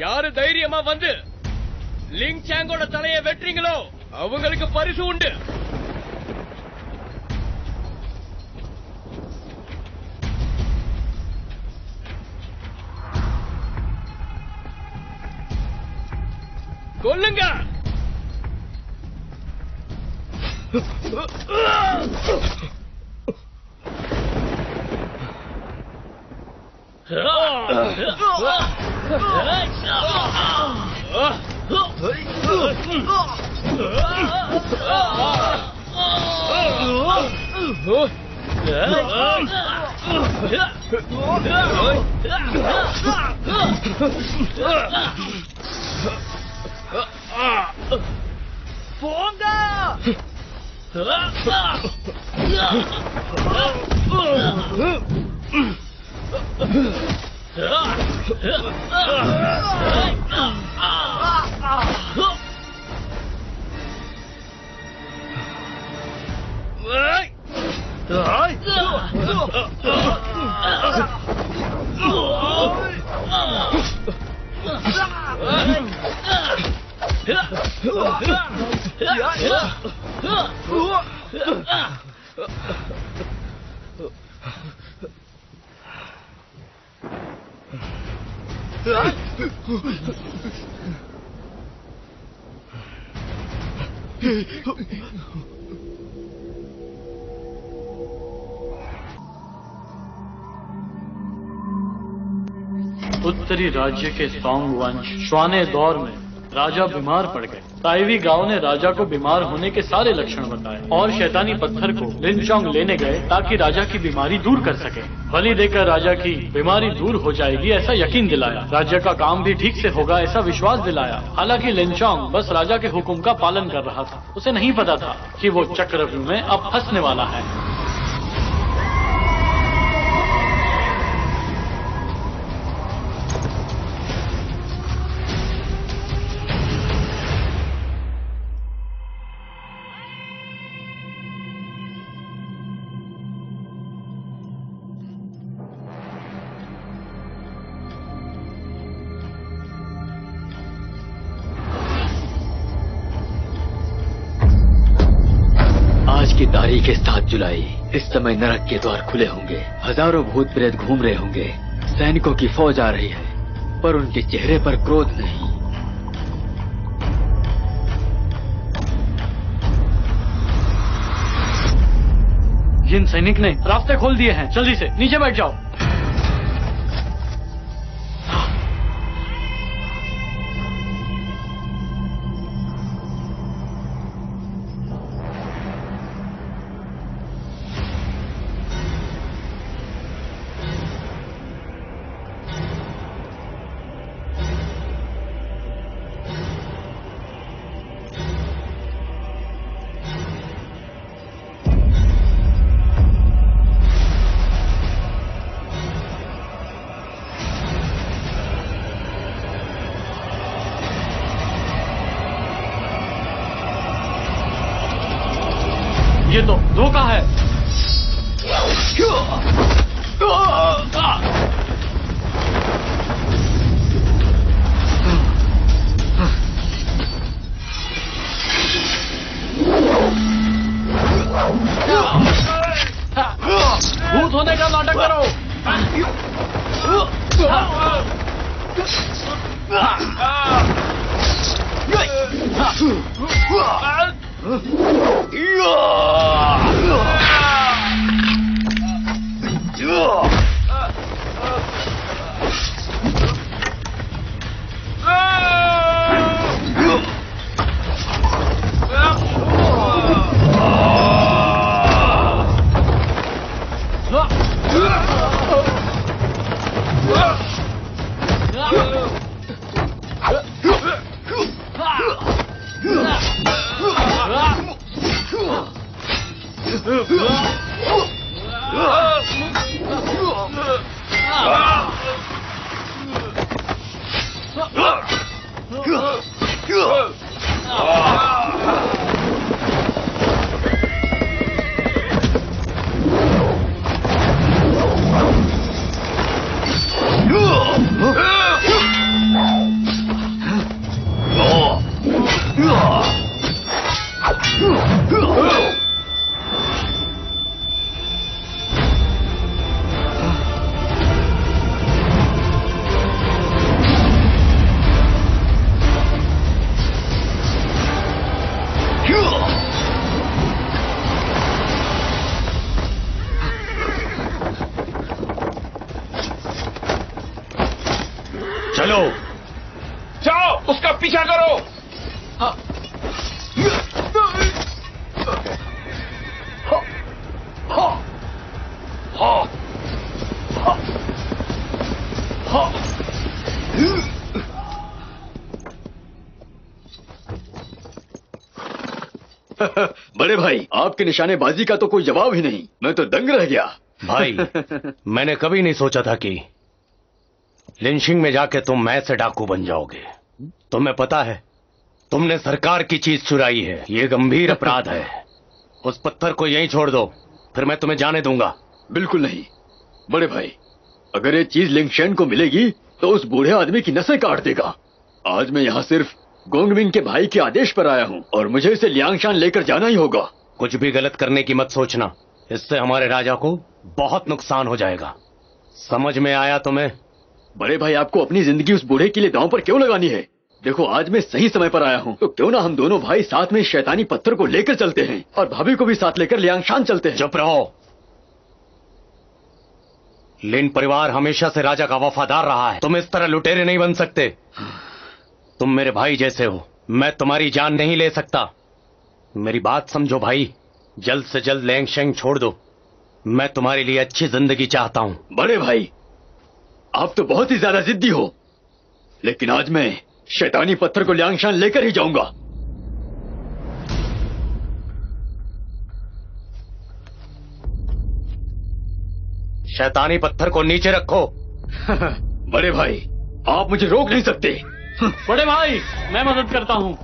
யாரு தைரியமா வந்து லிங் சாங்கோட தலையை வெட்டுறீங்களோ அவங்களுக்கு பரிசு உண்டு. கொல்லுங்க. उत्तरी राज्य के सौंग वंश श्वाने दौर में राजा बीमार पड़ गए। ताइवी गांव ने राजा को बीमार होने के सारे लक्षण बताए और शैतानी पत्थर को लिनचोंग लेने गए ताकि राजा की बीमारी दूर कर सके। बलि देकर राजा की बीमारी दूर हो जाएगी ऐसा यकीन दिलाया। राज्य का काम भी ठीक से होगा ऐसा विश्वास दिलाया। हालांकि लिनचोंग बस राजा के हुक्म का पालन कर रहा था। उसे नहीं पता था कि वो चक्रव्यूह में अब फंसने वाला है। की तारीख है 7 जुलाई। इस समय नरक के द्वार खुले होंगे। हजारों भूत प्रेत घूम रहे होंगे। सैनिकों की फौज आ रही है पर उनके चेहरे पर क्रोध नहीं। जिन सैनिक ने रास्ते खोल दिए हैं जल्दी से नीचे बैठ जाओ। ये तो धोखा है। भूत होने का नाटक करो। हेलो, जाओ उसका पीछा करो। बड़े भाई, आपके निशानेबाजी का तो कोई जवाब ही नहीं। मैं तो दंग रह गया। भाई, मैंने कभी नहीं सोचा था कि लिंचिंग में जाके तुम ऐसे डाकू बन जाओगे। तुम्हें पता है, तुमने सरकार की चीज चुराई है। ये गंभीर अपराध है। उस पत्थर को यहीं छोड़ दो, फिर मैं तुम्हें जाने दूंगा। बिल्कुल नहीं बड़े भाई, अगर ये चीज लिंगशेन को मिलेगी तो उस बूढ़े आदमी की नसें काट देगा। आज मैं यहाँ सिर्फ गोंगमिंग के भाई के आदेश पर आया हूँ और मुझे इसे लियांगशान लेकर जाना ही होगा। कुछ भी गलत करने की मत सोचना, इससे हमारे राजा को बहुत नुकसान हो जाएगा। समझ में आया तुम्हें? बड़े भाई, आपको अपनी जिंदगी उस बूढ़े के लिए दांव पर क्यों लगानी है? देखो, आज मैं सही समय पर आया हूँ, तो क्यों ना हम दोनों भाई साथ में शैतानी पत्थर को लेकर चलते हैं और भाभी को भी साथ लेकर लियांगशान चलते हैं। चुप रहो। लिन परिवार हमेशा से राजा का वफादार रहा है। तुम इस तरह लुटेरे नहीं बन सकते। तुम मेरे भाई जैसे हो, मैं तुम्हारी जान नहीं ले सकता। मेरी बात समझो भाई, जल्द से जल्द लियांगशेन छोड़ दो। मैं तुम्हारे लिए अच्छी जिंदगी चाहता हूँ। बड़े भाई, आप तो बहुत ही ज्यादा जिद्दी हो, लेकिन आज मैं शैतानी पत्थर को लियांगशान लेकर ही जाऊंगा। शैतानी पत्थर को नीचे रखो। बड़े भाई, आप मुझे रोक नहीं सकते। बड़े भाई, मैं मदद करता हूँ।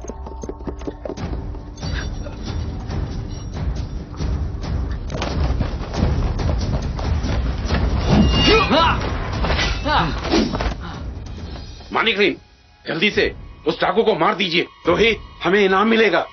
मानिक रिन, जल्दी से उस डाकू को मार दीजिए, तो ही हमें इनाम मिलेगा।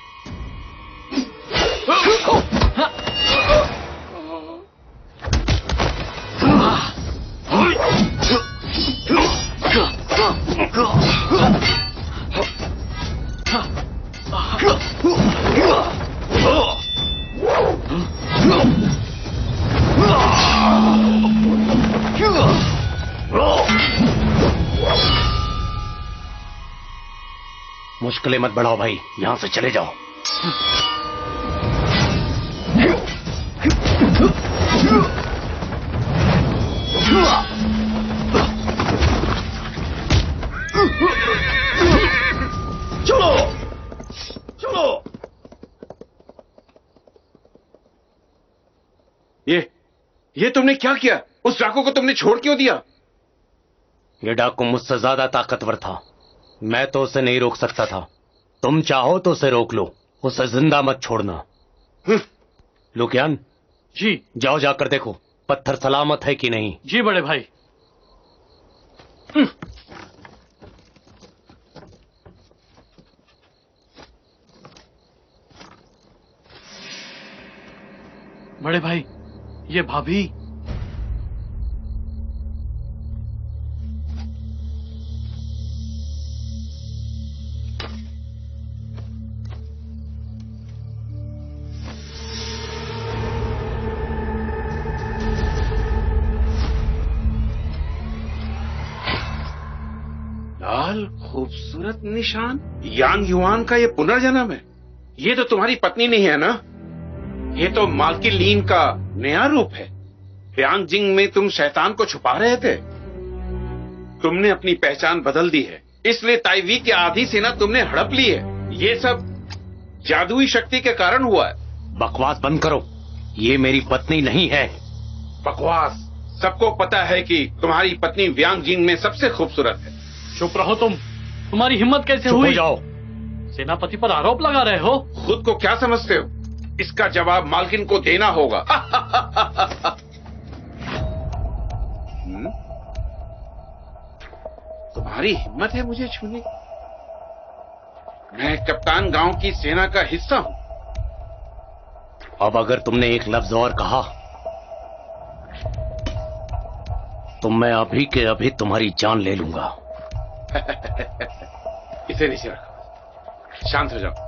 मुश्किलें मत बढ़ाओ भाई, यहां से चले जाओ। चलो चलो। ये तुमने क्या किया? उस डाकू को तुमने छोड़ क्यों दिया? ये डाकू मुझसे ज्यादा ताकतवर था, मैं तो उसे नहीं रोक सकता था। तुम चाहो तो उसे रोक लो, उसे जिंदा मत छोड़ना। लुकियान जी। जाओ, जाकर देखो पत्थर सलामत है कि नहीं। जी बड़े भाई। बड़े भाई, ये भाभी। लाल खूबसूरत निशान, यांग युआन का ये पुनर्जन्म है। ये तो तुम्हारी पत्नी नहीं है ना? ये तो मालकिन लीन का नया रूप है। यांगजिंग में तुम शैतान को छुपा रहे थे। तुमने अपनी पहचान बदल दी है, इसलिए ताइवी की आधी सेना तुमने हड़प ली है। ये सब जादुई शक्ति के कारण हुआ है। बकवास बंद करो, ये मेरी पत्नी नहीं है। बकवास! सबको पता है कि तुम्हारी पत्नी यांगजिंग में सबसे खूबसूरत है। चुप रहो तुम। तुम्हारी हिम्मत कैसे चुप हो हुई? जाओ। सेनापति पर आरोप लगा रहे हो। खुद को क्या समझते हो? इसका जवाब मालकिन को देना होगा। तुम्हारी हिम्मत है मुझे छूने की? मैं कप्तान गांव की सेना का हिस्सा हूं। अब अगर तुमने एक लफ्ज और कहा तो मैं अभी के अभी तुम्हारी जान ले लूंगा। इसे नीचे रखो, शांत हो जाओ।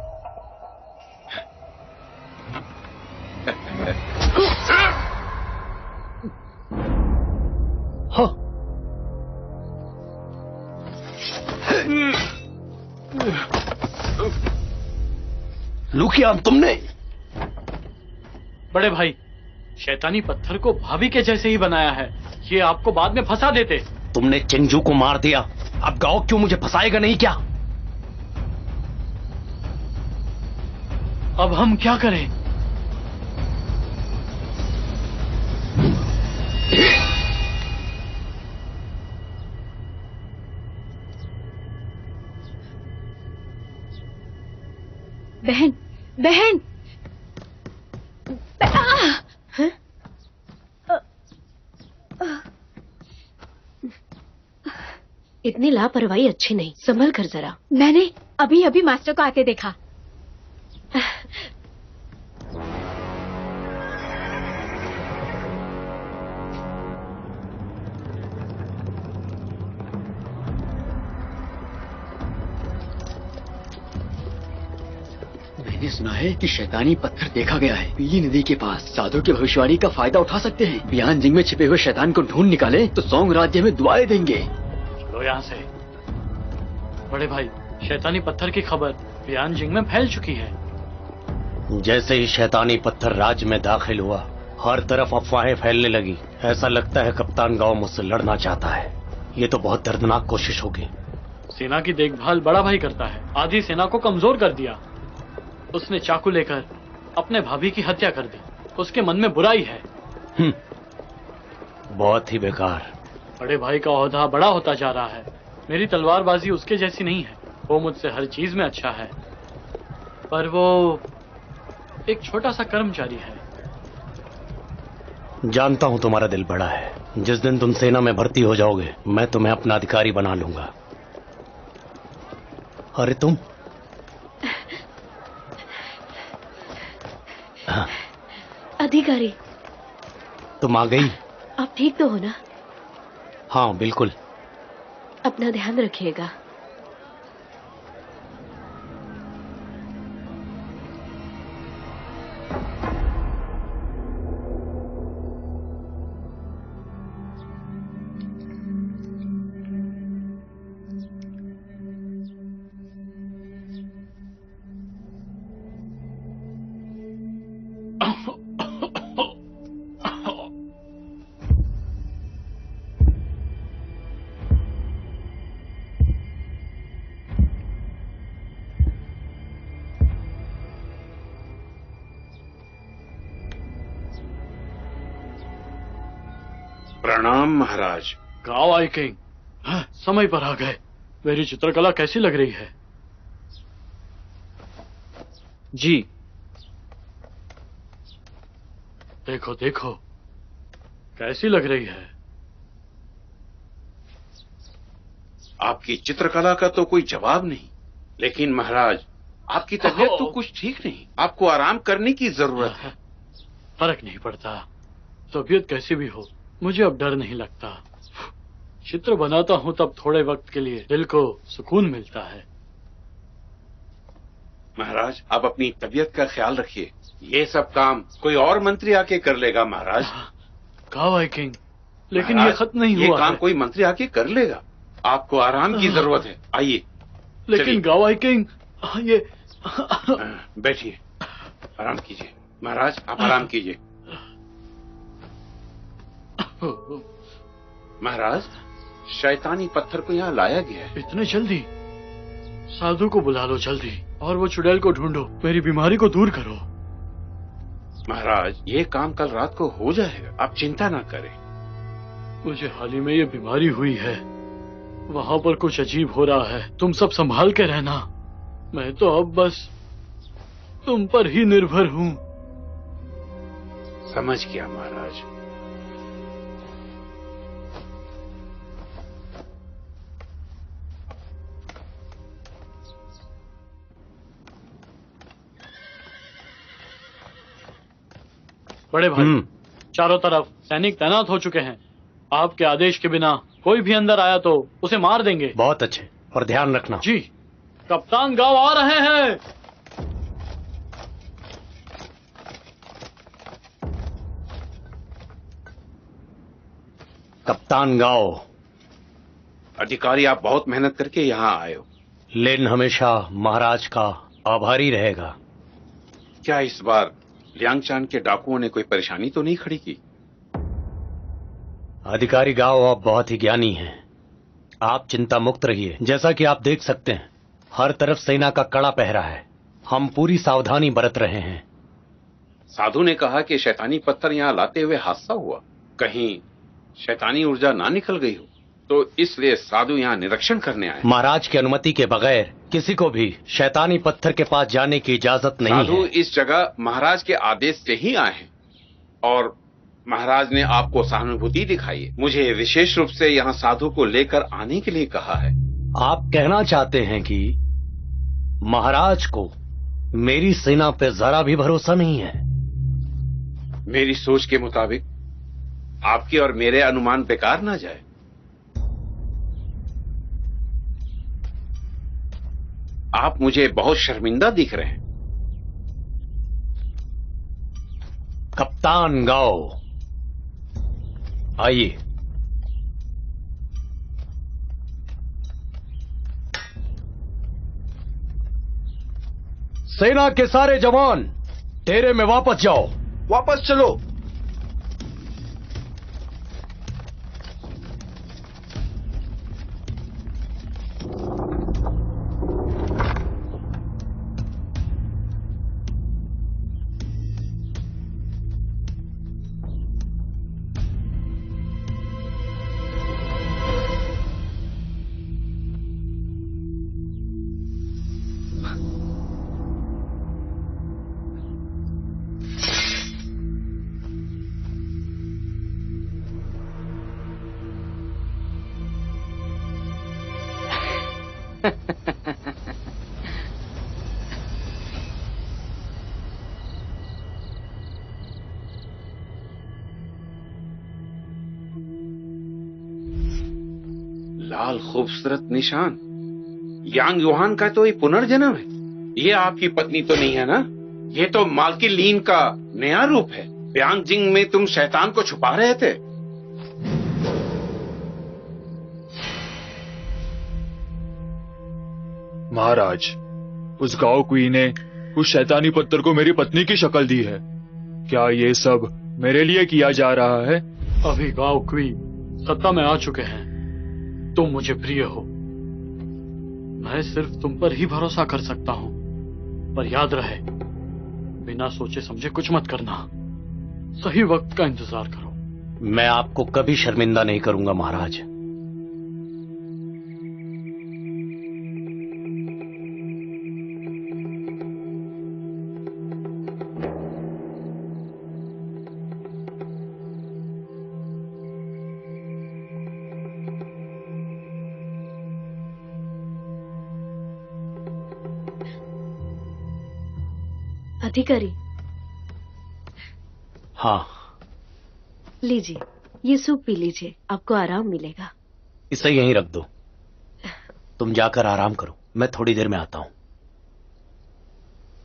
चालू किया तुमने? बड़े भाई, शैतानी पत्थर को भाभी के जैसे ही बनाया है, ये आपको बाद में फंसा देते। तुमने चिंजू को मार दिया, अब गाओ क्यों मुझे फंसाएगा नहीं क्या? अब हम क्या करें? बहन, बहन, इतनी लापरवाही अच्छी नहीं, संभल कर जरा। मैंने अभी अभी मास्टर को आते देखा। मैंने सुना है कि शैतानी पत्थर देखा गया है पीली नदी के पास। साधु की भविष्यवाणी का फायदा उठा सकते हैं। बियान जिंग में छिपे हुए शैतान को ढूंढ निकाले तो सोंग राज्य में दुआएं देंगे। चलो यहाँ से। बड़े भाई, शैतानी पत्थर की खबर बियान जिंग में फैल चुकी है। जैसे ही शैतानी पत्थर राज्य में दाखिल हुआ, हर तरफ अफवाहें फैलने लगी। ऐसा लगता है कप्तान गांव मुझसे लड़ना चाहता है। ये तो बहुत दर्दनाक कोशिश होगी। सेना की देखभाल बड़ा भाई करता है। आधी सेना को कमजोर कर दिया। उसने चाकू लेकर अपने भाभी की हत्या कर दी। उसके मन में बुराई है। बहुत ही बेकार। बड़े भाई का ओहदा बड़ा होता जा रहा है। मेरी तलवारबाजी उसके जैसी नहीं है। वो मुझसे हर चीज में अच्छा है, पर वो एक छोटा सा कर्मचारी है। जानता हूं तुम्हारा दिल बड़ा है। जिस दिन तुम सेना में भर्ती हो जाओगे, मैं तुम्हें अपना अधिकारी बना लूंगा। अरे तुम अधिकारी, तुम आ गई? आप ठीक तो हो ना? हाँ बिल्कुल। अपना ध्यान रखिएगा। प्रणाम महाराज। गाँव आई किंग, समय पर आ गए। मेरी चित्रकला कैसी लग रही है? जी। देखो देखो, कैसी लग रही है? आपकी चित्रकला का तो कोई जवाब नहीं, लेकिन महाराज आपकी तबीयत तो कुछ ठीक नहीं। आपको आराम करने की जरूरत है। फर्क नहीं पड़ता, तबीयत कैसी भी हो, मुझे अब डर नहीं लगता। चित्र बनाता हूँ तब थोड़े वक्त के लिए दिल को सुकून मिलता है। महाराज आप अपनी तबीयत का ख्याल रखिए। ये सब काम कोई और मंत्री आके कर लेगा महाराज। गाँव आई किंग, लेकिन ये खत्म नहीं हुआ। ये काम कोई मंत्री आके कर लेगा। आपको आराम की जरूरत है। आइए। लेकिन गाँव आई किंग, ये बैठिए, आराम कीजिए। महाराज आप आराम कीजिए। महाराज शैतानी पत्थर को यहाँ लाया गया है। इतने जल्दी? साधु को बुला लो जल्दी, और वो चुड़ैल को ढूंढो। मेरी बीमारी को दूर करो। महाराज ये काम कल रात को हो जाएगा, आप चिंता ना करें। मुझे हाल ही में ये बीमारी हुई है। वहां पर कुछ अजीब हो रहा है। तुम सब संभाल के रहना। मैं तो अब बस तुम पर ही निर्भर हूँ। समझ गया महाराज। बड़े भाई, चारों तरफ सैनिक तैनात हो चुके हैं। आपके आदेश के बिना कोई भी अंदर आया तो उसे मार देंगे। बहुत अच्छे, और ध्यान रखना। जी। कप्तान गाँव आ रहे हैं। कप्तान गाओ। अधिकारी आप बहुत मेहनत करके यहाँ आए हो। लेन हमेशा महाराज का आभारी रहेगा। क्या इस बार लियांगशान के डाकुओं ने कोई परेशानी तो नहीं खड़ी की? अधिकारी गाओ आप बहुत ही ज्ञानी हैं। आप चिंता मुक्त रहिए। जैसा कि आप देख सकते हैं, हर तरफ सेना का कड़ा पहरा है। हम पूरी सावधानी बरत रहे हैं। साधु ने कहा कि शैतानी पत्थर यहाँ लाते हुए हादसा हुआ। कहीं शैतानी ऊर्जा ना निकल गई हो, तो इसलिए साधु यहाँ निरीक्षण करने आए। महाराज की अनुमति के बगैर किसी को भी शैतानी पत्थर के पास जाने की इजाजत नहीं साधु है। इस जगह महाराज के आदेश से ही आए हैं और महाराज ने आपको सहानुभूति दिखाई है। मुझे विशेष रूप से यहाँ साधु को लेकर आने के लिए कहा है। आप कहना चाहते हैं कि महाराज को मेरी सेना पे जरा भी भरोसा नहीं है? मेरी सोच के मुताबिक आपके और मेरे अनुमान बेकार ना जाए। आप मुझे बहुत शर्मिंदा दिख रहे हैं। कप्तान गाओ, आइए। सेना के सारे जवान डेरे में वापस जाओ। वापस चलो। लाल खूबसूरत निशान, यांग युहान का तो ये पुनर्जन्म है। ये आपकी पत्नी तो नहीं है ना? ये तो मालकी लीन का नया रूप है। ब्यांग जिंग में तुम शैतान को छुपा रहे थे। महाराज, उस गांव क्वी ने उस शैतानी पत्थर को मेरी पत्नी की शक्ल दी है। क्या ये सब मेरे लिए किया जा रहा है? अभी गांव क्वी सत्ता में आ चुके हैं। तुम मुझे प्रिय हो, मैं सिर्फ तुम पर ही भरोसा कर सकता हूं। पर याद रहे, बिना सोचे समझे कुछ मत करना। सही वक्त का इंतजार करो। मैं आपको कभी शर्मिंदा नहीं करूंगा महाराज। अधिकारी, हाँ, लीजिए, ये सूप पी लीजिए, आपको आराम मिलेगा। इसे यहीं रख दो। तुम जाकर आराम करो, मैं थोड़ी देर में आता हूं।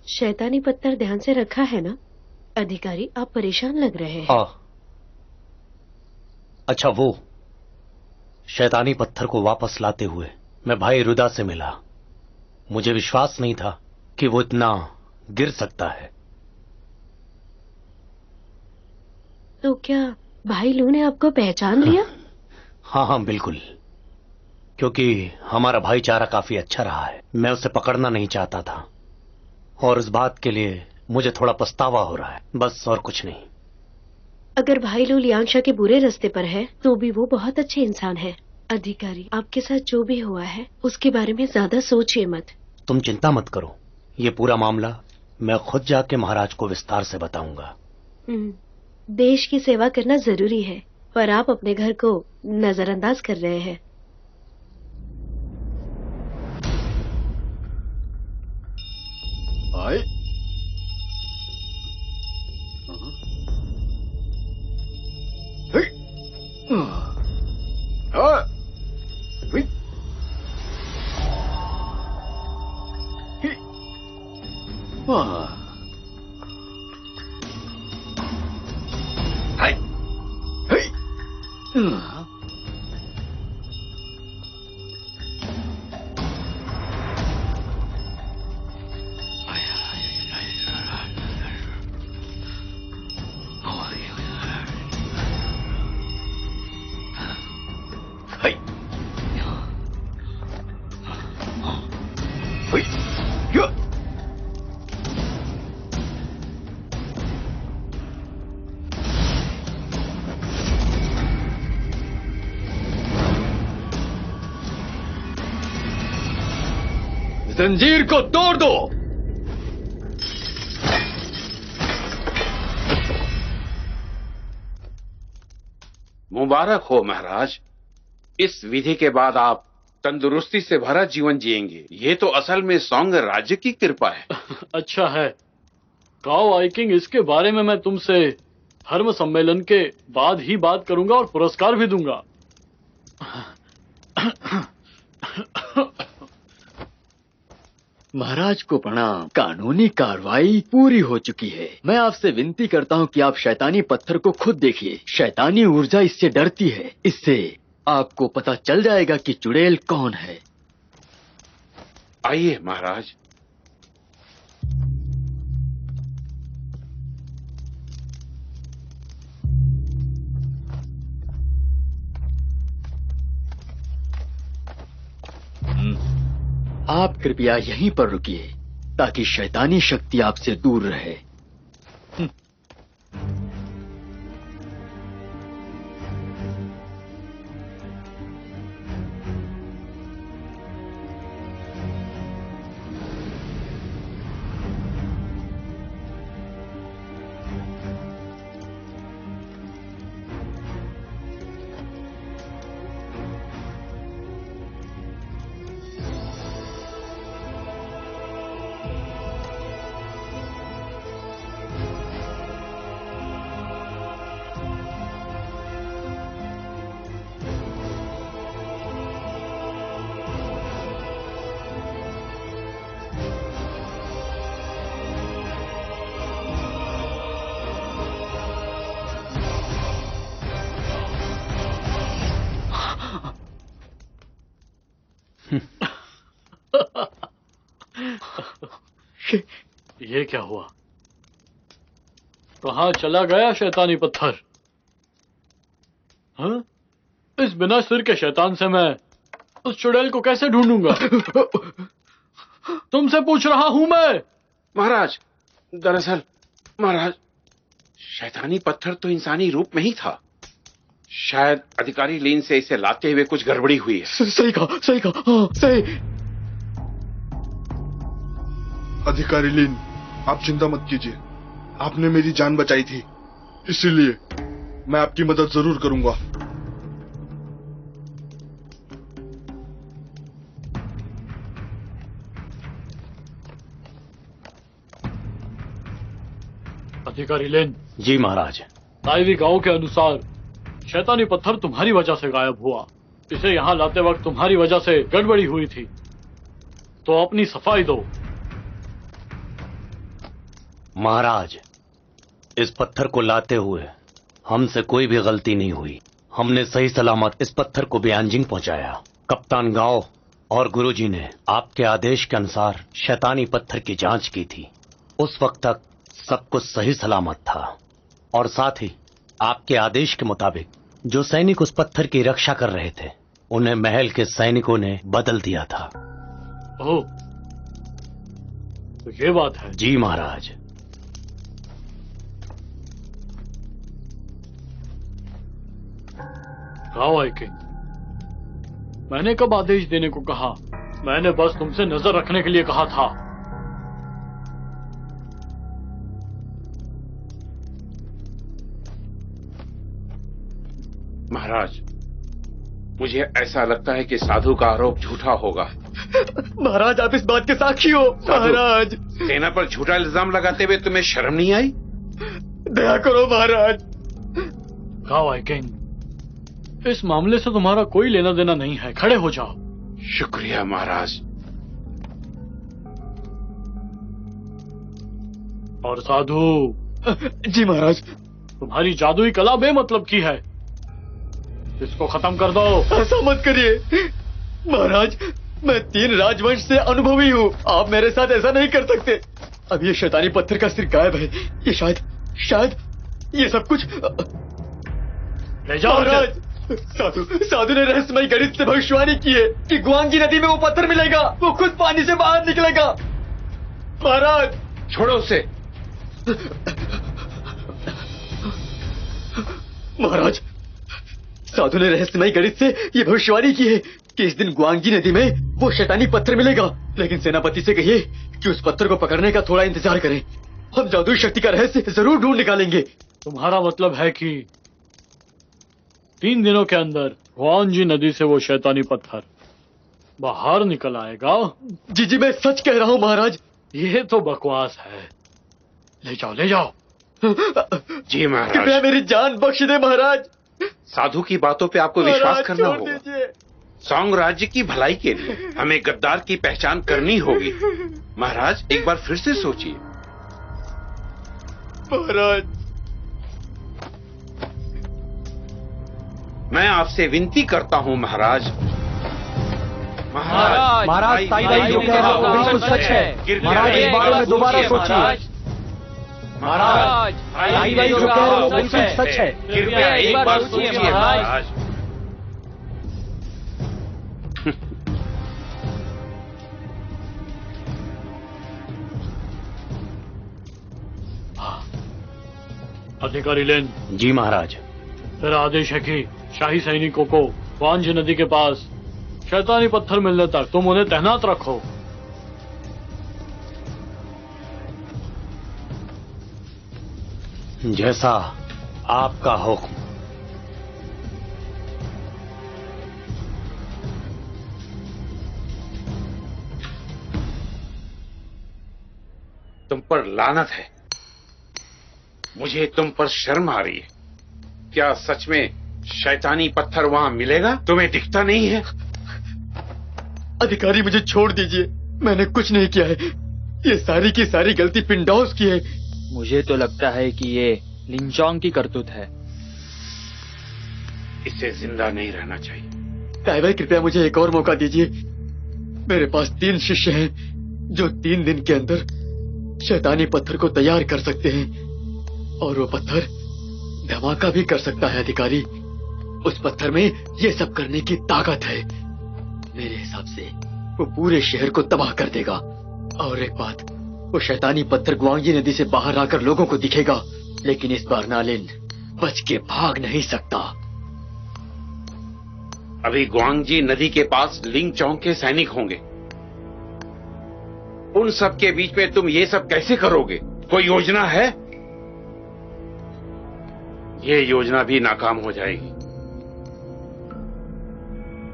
शैतानी पत्थर ध्यान से रखा है ना? अधिकारी, आप परेशान लग रहे हैं। हाँ। अच्छा, वो शैतानी पत्थर को वापस लाते हुए मैं भाई रुदा से मिला। मुझे विश्वास नहीं था कि वो इतना गिर सकता है। तो क्या भाई लू ने आपको पहचान लिया? हाँ हाँ बिल्कुल, क्योंकि हमारा भाईचारा काफी अच्छा रहा है। मैं उसे पकड़ना नहीं चाहता था और इस बात के लिए मुझे थोड़ा पछतावा हो रहा है, बस और कुछ नहीं। अगर भाई लू लियांगशा के बुरे रास्ते पर है तो भी वो बहुत अच्छे इंसान है। अधिकारी, आपके साथ जो भी हुआ है उसके बारे में ज्यादा सोचिए मत। तुम चिंता मत करो, ये पूरा मामला मैं खुद जाके महाराज को विस्तार से बताऊंगा। देश की सेवा करना जरूरी है, पर आप अपने घर को नजरअंदाज कर रहे हैं। आए? जंजीर को तोड़ दो। मुबारक हो महाराज, इस विधि के बाद आप तंदुरुस्ती से भरा जीवन जिएंगे। ये तो असल में सौंग राज्य की कृपा है। अच्छा है गाओ आइकिंग, इसके बारे में मैं तुमसे धर्म सम्मेलन के बाद ही बात करूंगा और पुरस्कार भी दूंगा। महाराज को प्रणाम। कानूनी कार्रवाई पूरी हो चुकी है। मैं आपसे विनती करता हूँ कि आप शैतानी पत्थर को खुद देखिए। शैतानी ऊर्जा इससे डरती है। इससे आपको पता चल जाएगा कि चुड़ैल कौन है। आइए महाराज। आप कृपया यहीं पर रुकिए ताकि शैतानी शक्ति आपसे दूर रहे। ये क्या हुआ? कहाँ चला गया शैतानी पत्थर? हाँ? इस बिना सिर के शैतान से मैं उस चुड़ैल को कैसे ढूंढूंगा? तुमसे पूछ रहा हूं मैं। महाराज, दरअसल महाराज, शैतानी पत्थर तो इंसानी रूप में ही था। शायद अधिकारी लीन से इसे लाते हुए कुछ गड़बड़ी हुई है। सही कहा, सही कहा। हाँ, सही। अधिकारी लीन, आप चिंता मत कीजिए। आपने मेरी जान बचाई थी, इसीलिए मैं आपकी मदद जरूर करूंगा। अधिकारी लेन। जी महाराज। ताइवी गांव के अनुसार शैतानी पत्थर तुम्हारी वजह से गायब हुआ। इसे यहाँ लाते वक्त तुम्हारी वजह से गड़बड़ी हुई थी, तो अपनी सफाई दो। महाराज, इस पत्थर को लाते हुए हमसे कोई भी गलती नहीं हुई। हमने सही सलामत इस पत्थर को बियांजिंग पहुंचाया। कप्तान गांव और गुरुजी ने आपके आदेश के अनुसार शैतानी पत्थर की जांच की थी। उस वक्त तक सब कुछ सही सलामत था और साथ ही आपके आदेश के मुताबिक जो सैनिक उस पत्थर की रक्षा कर रहे थे उन्हें महल के सैनिकों ने बदल दिया था। ओह, तो ये बात है। जी महाराज। गाओ आइकिंग, मैंने कब आदेश देने को कहा? मैंने बस तुमसे नजर रखने के लिए कहा था। महाराज, मुझे ऐसा लगता है कि साधु का आरोप झूठा होगा। महाराज, आप इस बात के साक्षी हो। महाराज, सेना पर झूठा इल्जाम लगाते हुए तुम्हें शर्म नहीं आई? दया करो महाराज। गाओ आइकिंग, इस मामले से तुम्हारा कोई लेना देना नहीं है। खड़े हो जाओ। शुक्रिया महाराज। और साधु। जी महाराज। तुम्हारी जादुई कला बेमतलब की है, इसको खत्म कर दो। ऐसा मत करिए महाराज, मैं 3 राजवंश से अनुभवी हूँ। आप मेरे साथ ऐसा नहीं कर सकते। अब ये शैतानी पत्थर का सिर गायब है। ये शायद ये सब कुछ ले जाओ महाराज। साधु ने रहस्यमय गणित से भविष्यवाणी की है कि गुआंगी नदी में वो पत्थर मिलेगा, वो खुद पानी से बाहर निकलेगा। महाराज छोड़ो उसे। महाराज, साधु ने रहस्यमय गणित से ये भविष्यवाणी की है कि इस दिन गुआंगी नदी में वो शैतानी पत्थर मिलेगा। लेकिन सेनापति से कहिए कि उस पत्थर को पकड़ने का थोड़ा इंतजार करें। हम जादुई शक्ति का रहस्य जरूर ढूंढ निकालेंगे। तुम्हारा मतलब है कि 3 दिनों के अंदर गुआंगी नदी से वो शैतानी पत्थर बाहर निकल आएगा? जी मैं सच कह रहा हूँ महाराज। ये तो बकवास है। ले जाओ ले जाओ। जी महाराज। कृपया मेरी जान बख्श दे महाराज। साधु की बातों पे आपको विश्वास करना होगा। सौंग राज्य की भलाई के लिए हमें गद्दार की पहचान करनी होगी। महाराज एक बार फिर से सोचिए। महाराज, मैं आपसे विनती करता हूँ महाराज। महाराज ताई भाई जो कह रहा है वो बिल्कुल सच है। महाराज इस बारे में दोबारा सोचिए। महाराज ताई भाई जो कह रहे हैं वो बिल्कुल सच है। कृपया एक बार सोचिए महाराज। अधिकारी लेन। जी महाराज। मेरा आदेश है कि शाही सैनिकों को गुआंगी नदी के पास शैतानी पत्थर मिलने तक तुम उन्हें तैनात रखो। जैसा आपका हुक्म। तुम पर लानत है। मुझे तुम पर शर्म आ रही है। क्या सच में शैतानी पत्थर वहां मिलेगा? तुम्हें दिखता नहीं है? अधिकारी मुझे छोड़ दीजिए। मैंने कुछ नहीं किया है। ये सारी की सारी गलती पिंडौस की है। मुझे तो लगता है कि ये लिंचोंग की करतूत है। इसे जिंदा नहीं रहना चाहिए। ताई भाई कृपया मुझे एक और मौका दीजिए। मेरे पास 3 शिष्य हैं जो 3 दिन के अंदर शैतानी पत्थर को तैयार कर सकते हैं। और वो पत्थर धमाका भी कर सकता है अधिकारी। उस पत्थर में ये सब करने की ताकत है। मेरे हिसाब से वो पूरे शहर को तबाह कर देगा। और एक बात, वो शैतानी पत्थर गुआंगी नदी से बाहर आकर लोगों को दिखेगा। लेकिन इस बार नालिन बच के भाग नहीं सकता। अभी गुआंगी नदी के पास लिंचोंग के सैनिक होंगे। उन सब के बीच में तुम ये सब कैसे करोगे? कोई योजना है? ये योजना भी नाकाम हो जाएगी।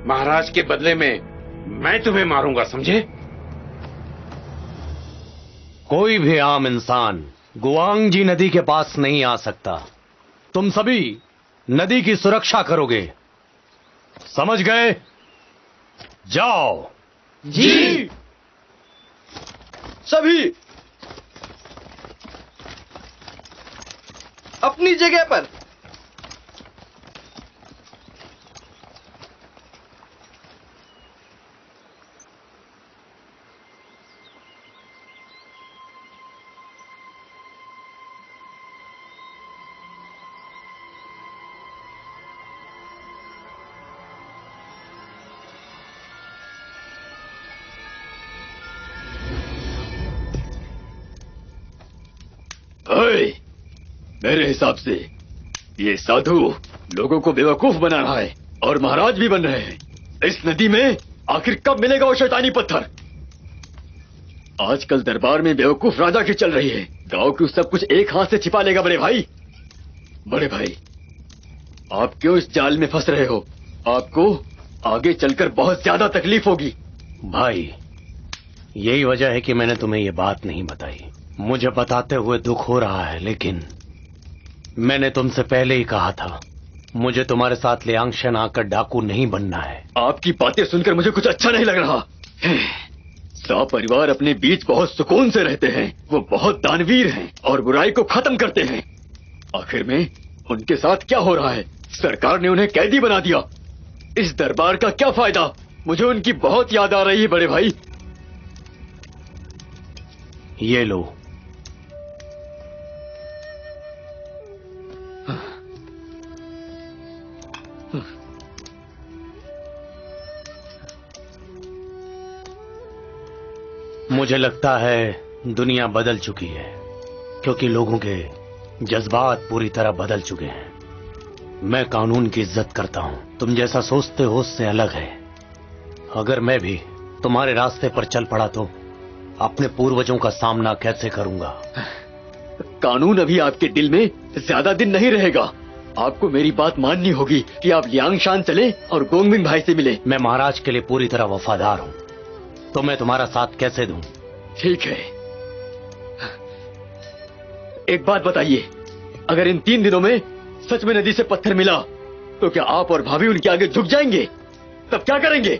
महाराज के बदले में मैं तुम्हें मारूंगा, समझे? कोई भी आम इंसान गुआंगी नदी के पास नहीं आ सकता। तुम सभी नदी की सुरक्षा करोगे, समझ गए? जाओ। जी। सभी अपनी जगह पर। मेरे हिसाब से ये साधु लोगों को बेवकूफ बना रहा है और महाराज भी बन रहे हैं। इस नदी में आखिर कब मिलेगा वो शैतानी पत्थर? आजकल दरबार में बेवकूफ राजा की चल रही है। गांव की सब कुछ एक हाथ से छिपा लेगा। बड़े भाई, बड़े भाई, आप क्यों इस जाल में फंस रहे हो? आपको आगे चलकर बहुत ज्यादा तकलीफ होगी। भाई, यही वजह है कि मैंने तुम्हें ये बात नहीं बताई। मुझे बताते हुए दुख हो रहा है, लेकिन मैंने तुमसे पहले ही कहा था, मुझे तुम्हारे साथ लियांगशन आकर डाकू नहीं बनना है। आपकी बातें सुनकर मुझे कुछ अच्छा नहीं लग रहा। सा परिवार अपने बीच बहुत सुकून से रहते हैं। वो बहुत दानवीर हैं और बुराई को खत्म करते हैं। आखिर में उनके साथ क्या हो रहा है? सरकार ने उन्हें कैदी बना दिया। इस दरबार का क्या फायदा? मुझे उनकी बहुत याद आ रही है बड़े भाई। ये लो। मुझे लगता है दुनिया बदल चुकी है, क्योंकि लोगों के जज्बात पूरी तरह बदल चुके हैं। मैं कानून की इज्जत करता हूं, तुम जैसा सोचते हो उससे अलग है। अगर मैं भी तुम्हारे रास्ते पर चल पड़ा तो अपने पूर्वजों का सामना कैसे करूंगा? कानून अभी आपके दिल में ज्यादा दिन नहीं रहेगा। आपको मेरी बात माननी होगी कि आप लियांगशान चले और गोंगमिंग भाई से मिले। मैं महाराज के लिए पूरी तरह वफादार हूं, तो मैं तुम्हारा साथ कैसे दूं? ठीक है, एक बात बताइए, अगर इन 3 दिनों में सच में नदी से पत्थर मिला तो क्या आप और भाभी उनके आगे झुक जाएंगे? तब क्या करेंगे?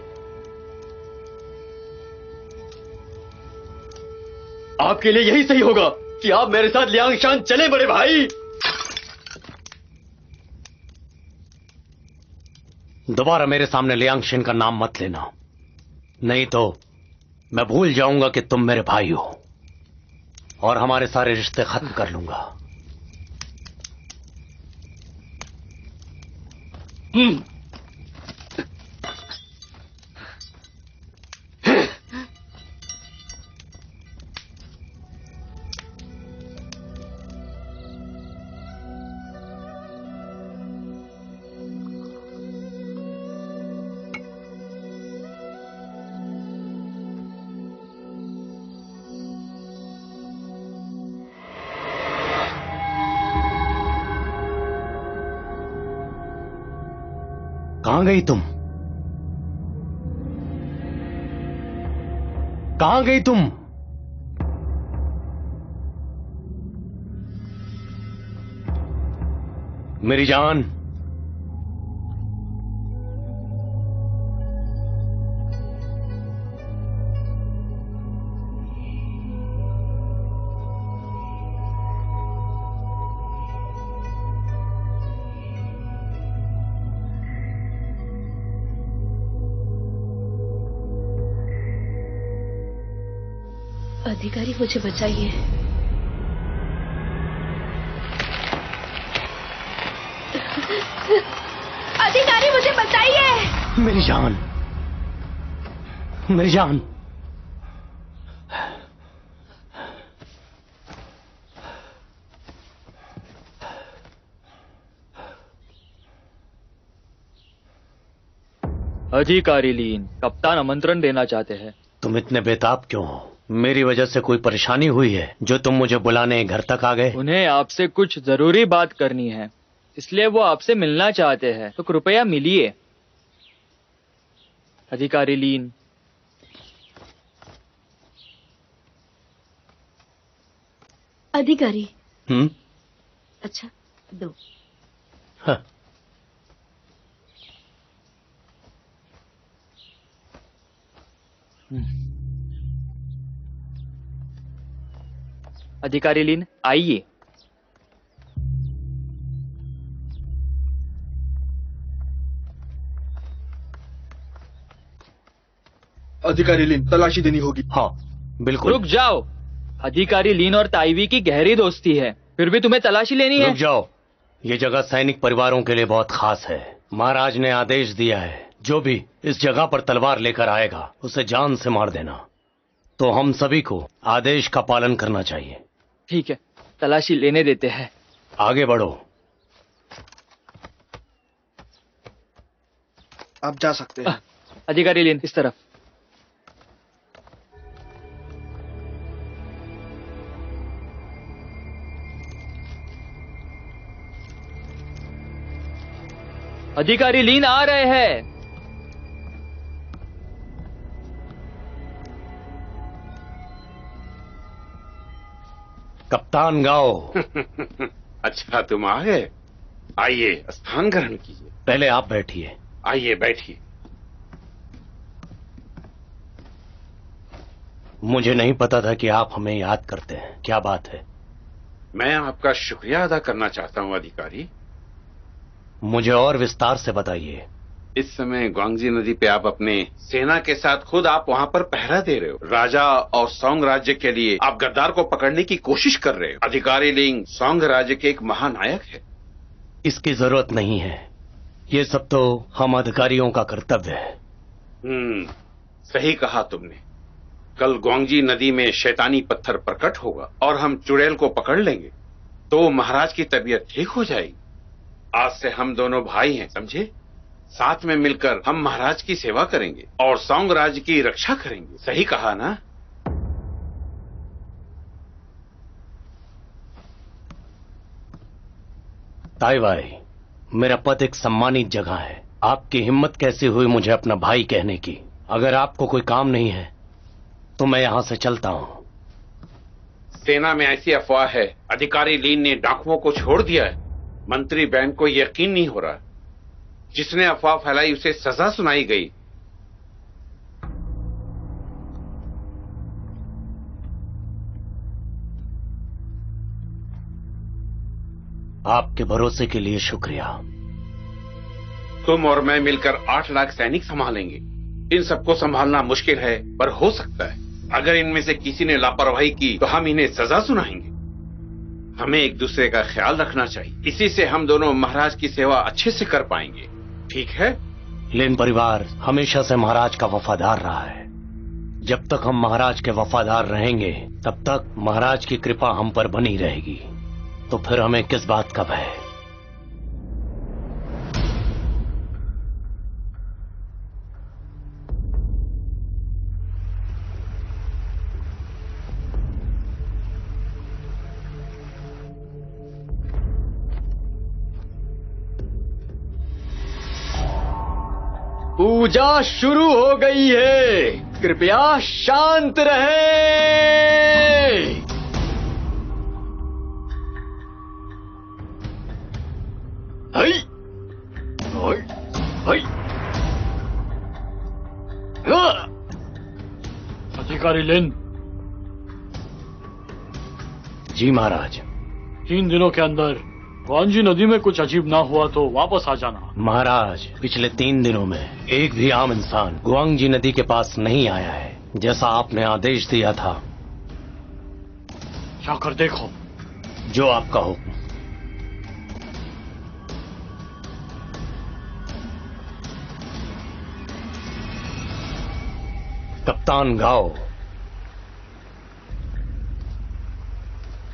आपके लिए यही सही होगा कि आप मेरे साथ लियांगशान चले बड़े भाई। दोबारा मेरे सामने लियांगशिन का नाम मत लेना, नहीं तो मैं भूल जाऊंगा कि तुम मेरे भाई हो और हमारे सारे रिश्ते खत्म कर लूंगा। कहां गई तुम? कहां गई तुम? मेरी जान, अधिकारी मुझे बचाइए। अधिकारी मुझे बचाइए। मेरी जान, मेरी जान। अधिकारी लीन, कप्तान आमंत्रण देना चाहते हैं। तुम इतने बेताब क्यों हो? मेरी वजह से कोई परेशानी हुई है जो तुम मुझे बुलाने घर तक आ गए? उन्हें आपसे कुछ जरूरी बात करनी है, इसलिए वो आपसे मिलना चाहते हैं, तो कृपया मिलिए। अधिकारी लीन। अधिकारी। अच्छा, दो। हाँ। अधिकारी लीन, आइए। अधिकारी लीन, तलाशी देनी होगी। हाँ बिल्कुल। रुक जाओ। अधिकारी लीन और ताइवी की गहरी दोस्ती है, फिर भी तुम्हें तलाशी लेनी है? रुक जाओ, ये जगह सैनिक परिवारों के लिए बहुत खास है। महाराज ने आदेश दिया है, जो भी इस जगह पर तलवार लेकर आएगा उसे जान से मार देना। तो हम सभी को आदेश का पालन करना चाहिए। ठीक है, तलाशी लेने देते हैं। आगे बढ़ो। आप जा सकते हैं। अधिकारी लीन, इस तरफ। अधिकारी लीन आ रहे हैं। कप्तान गाओ। अच्छा, तुम आ गए। आइए, स्थान ग्रहण कीजिए। पहले आप बैठिए। आइए बैठिए। मुझे नहीं पता था कि आप हमें याद करते हैं। क्या बात है? मैं आपका शुक्रिया अदा करना चाहता हूं अधिकारी। मुझे और विस्तार से बताइए। इस समय ग्वांगजी नदी पे आप अपने सेना के साथ खुद आप वहां पर पहरा दे रहे हो। राजा और सौंग राज्य के लिए आप गद्दार को पकड़ने की कोशिश कर रहे हो। अधिकारी लिंग सौंग राज्य के एक महानायक है। इसकी जरूरत नहीं है, ये सब तो हम अधिकारियों का कर्तव्य है। सही कहा तुमने। कल ग्वांगजी नदी में शैतानी पत्थर प्रकट होगा और हम चुड़ैल को पकड़ लेंगे तो महाराज की तबीयत ठीक हो जाएगी। आज से हम दोनों भाई हैं, समझे? साथ में मिलकर हम महाराज की सेवा करेंगे और सौंग राज्य की रक्षा करेंगे। सही कहा ना? ताईवाई, मेरा पद एक सम्मानित जगह है। आपकी हिम्मत कैसे हुई मुझे अपना भाई कहने की? अगर आपको कोई काम नहीं है तो मैं यहां से चलता हूं। सेना में ऐसी अफवाह है अधिकारी लीन ने डाकुओं को छोड़ दिया है। मंत्री बैन को यकीन नहीं हो रहा। जिसने अफवाह फैलाई उसे सजा सुनाई गई। आपके भरोसे के लिए शुक्रिया। तुम और मैं मिलकर 8 लाख सैनिक संभालेंगे। इन सबको संभालना मुश्किल है पर हो सकता है। अगर इनमें से किसी ने लापरवाही की तो हम इन्हें सजा सुनाएंगे। हमें एक दूसरे का ख्याल रखना चाहिए। इसी से हम दोनों महाराज की सेवा अच्छे से कर पाएंगे। ठीक है? लिन परिवार हमेशा से महाराज का वफादार रहा है। जब तक हम महाराज के वफादार रहेंगे तब तक महाराज की कृपा हम पर बनी रहेगी। तो फिर हमें किस बात का भय? पूजा शुरू हो गई है, कृपया शांत रहे। हई, हई, हई। अधिकारी लिन। जी महाराज। 3 दिनों के अंदर ग्वांगजी नदी में कुछ अजीब ना हुआ तो वापस आ जाना। महाराज, पिछले 3 दिनों में एक भी आम इंसान ग्वांगजी नदी के पास नहीं आया है, जैसा आपने आदेश दिया था। जाकर देखो। जो आपका हुक्म। कप्तान गाओ।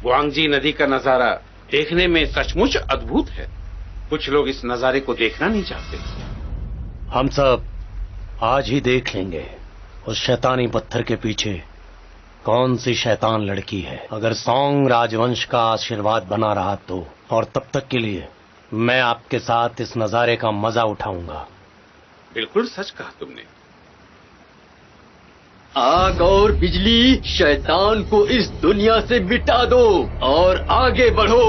ग्वांगजी नदी का नजारा देखने में सचमुच अद्भुत है। कुछ लोग इस नजारे को देखना नहीं चाहते। हम सब आज ही देख लेंगे उस शैतानी पत्थर के पीछे कौन सी शैतान लड़की है। अगर सौंग राजवंश का आशीर्वाद बना रहा तो, और तब तक के लिए मैं आपके साथ इस नजारे का मजा उठाऊंगा। बिल्कुल सच कहा तुमने। आग और बिजली, शैतान को इस दुनिया से मिटा दो और आगे बढ़ो।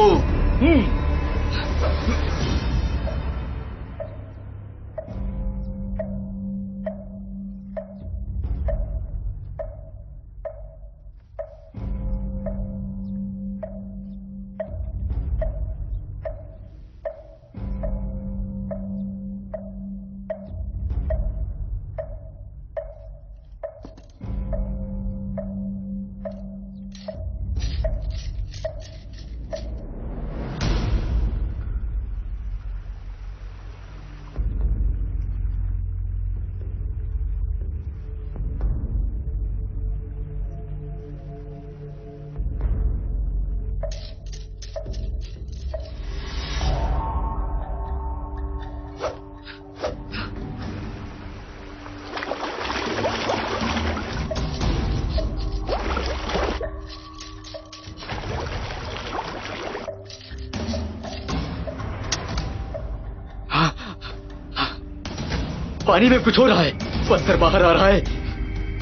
पानी में कुछ हो रहा है। पत्थर बाहर आ रहा है।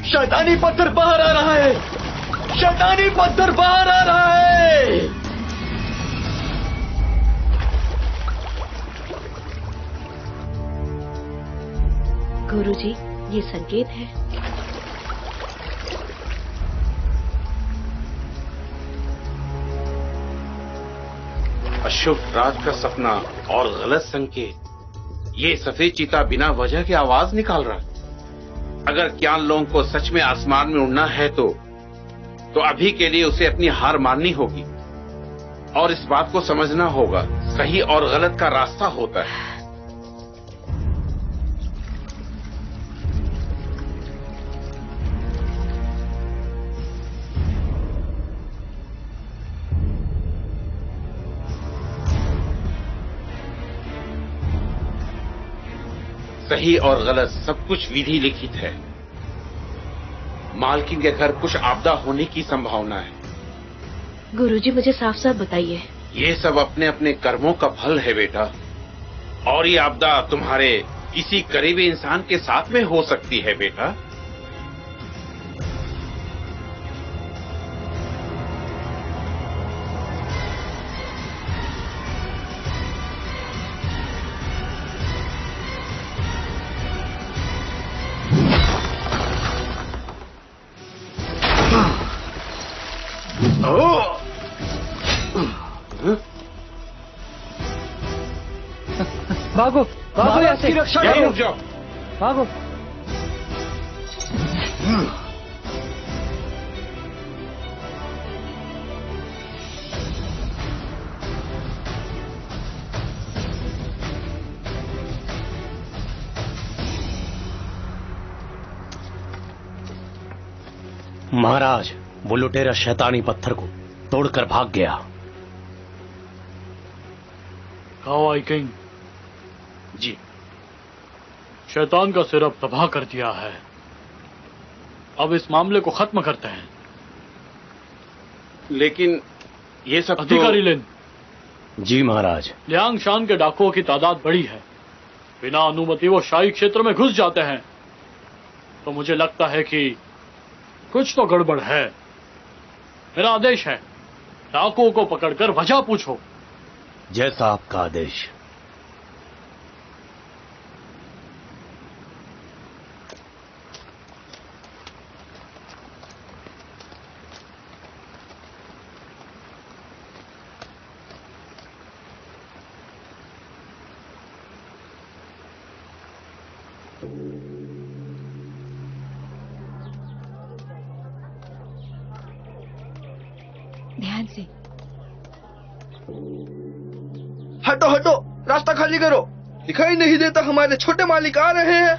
शैतानी पत्थर बाहर आ रहा है। शैतानी पत्थर बाहर आ रहा है। गुरुजी, ये संकेत है। अशुभ रात का सपना और गलत संकेत। ये सफेद चीता बिना वजह के आवाज निकाल रहा है। अगर क्यान लोगों को सच में आसमान में उड़ना है तो अभी के लिए उसे अपनी हार माननी होगी और इस बात को समझना होगा सही और गलत का रास्ता होता है। सही और गलत सब कुछ विधि लिखित है। मालकिन के घर कुछ आपदा होने की संभावना है। गुरुजी मुझे साफ साफ बताइए। ये सब अपने अपने कर्मों का फल है बेटा, और ये आपदा तुम्हारे किसी करीबी इंसान के साथ में हो सकती है बेटा। भागो भागो यहाँ से, यहीं रुक जाओ। भागो। महाराज, वो लुटेरा शैतानी पत्थर को तोड़कर भाग गया। गाओ आई किंग जी। शैतान का सिर अब तबाह कर दिया है। अब इस मामले को खत्म करते हैं। लेकिन ये सब अधिकारी लिन। जी महाराज। लियांग शान के डाकुओं की तादाद बड़ी है। बिना अनुमति वो शाही क्षेत्र में घुस जाते हैं। तो मुझे लगता है कि कुछ तो गड़बड़ है। मेरा आदेश है, डाकुओं को पकड़कर वजह पूछो। जैसा आपका आदेश। ध्यान से। हटो हटो, रास्ता खाली करो। दिखाई नहीं देता हमारे छोटे मालिक आ रहे हैं।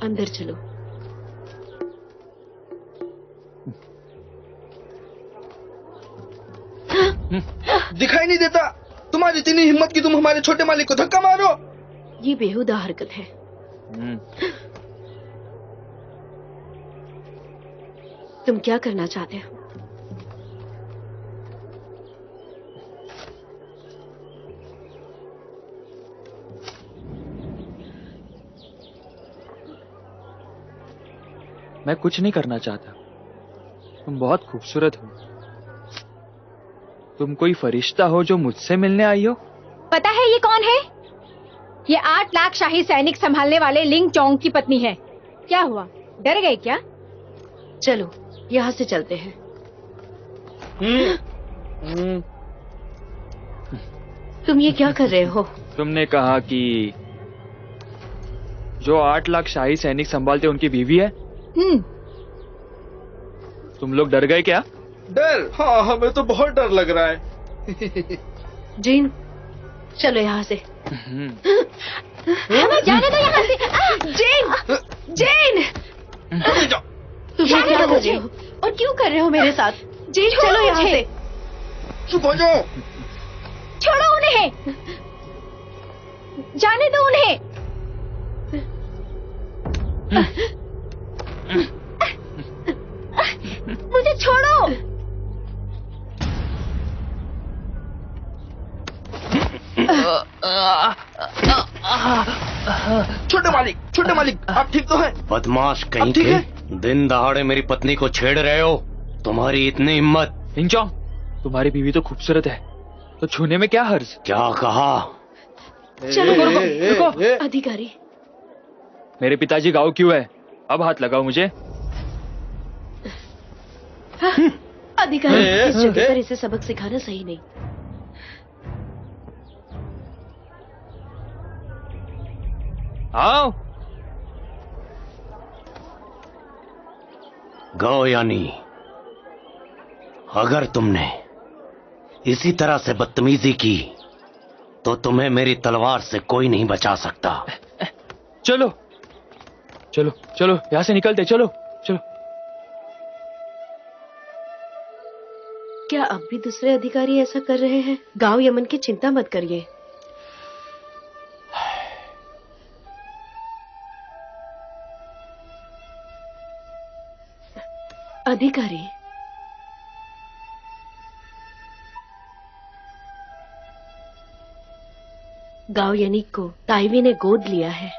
अंदर चलो। दिखाई नहीं देता? तुम्हारी इतनी हिम्मत कि तुम हमारे छोटे मालिक को धक्का मारो। ये बेहुदा हरकत है। तुम क्या करना चाहते हो? मैं कुछ नहीं करना चाहता। तुम बहुत खूबसूरत हो। तुम कोई फरिश्ता हो जो मुझसे मिलने आई हो? पता है ये कौन है? ये 8 लाख शाही सैनिक संभालने वाले लिंग चोंग की पत्नी है। क्या हुआ, डर गए क्या? चलो यहाँ से चलते हैं। तुम ये क्या कर रहे हो? तुमने कहा कि जो 8 लाख शाही सैनिक संभालते उनकी बीवी है। तुम लोग डर गए क्या? डर? हाँ, हमें तो बहुत डर लग रहा है। जीन, चलो यहाँ से। हमें जाने दो यहाँ से। जीन, जीन, तुम ये क्या कर रहे हो और क्यों कर रहे हो मेरे साथ? जीन, चलो यहाँ से। चुप हो जाओ। छोड़ो उन्हें, जाने दो उन्हें। मुझे छोड़ो। छोटे मालिक, आप ठीक तो हैं? बदमाश कहीं के, दिन दहाड़े मेरी पत्नी को छेड़ रहे हो। तुम्हारी इतनी हिम्मत। लिंगचोंग, तुम्हारी बीवी तो खूबसूरत है, तो छूने में क्या हर्ज? क्या कहा? चलो रुको। अधिकारी, मेरे पिताजी गाँव क्यों है? अब हाथ लगाओ मुझे। अधिकारी, इस जगह पर इसे सबक सिखाना सही नहीं। आओ। गो यानी, अगर तुमने इसी तरह से बदतमीजी की तो तुम्हें मेरी तलवार से कोई नहीं बचा सकता। चलो। चलो चलो यहाँ से निकलते, चलो चलो। क्या अब भी दूसरे अधिकारी ऐसा कर रहे हैं? गांव यमन की चिंता मत करिए। अधिकारी, गांव यनिक को ताइवी ने गोद लिया है।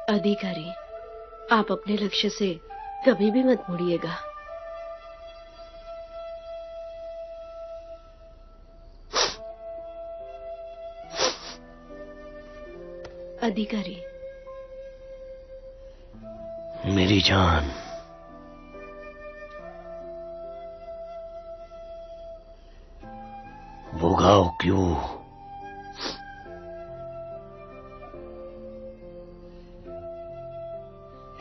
अधिकारी, आप अपने लक्ष्य से कभी भी मत मुड़िएगा। अधिकारी, मेरी जान, वो गाँव क्यों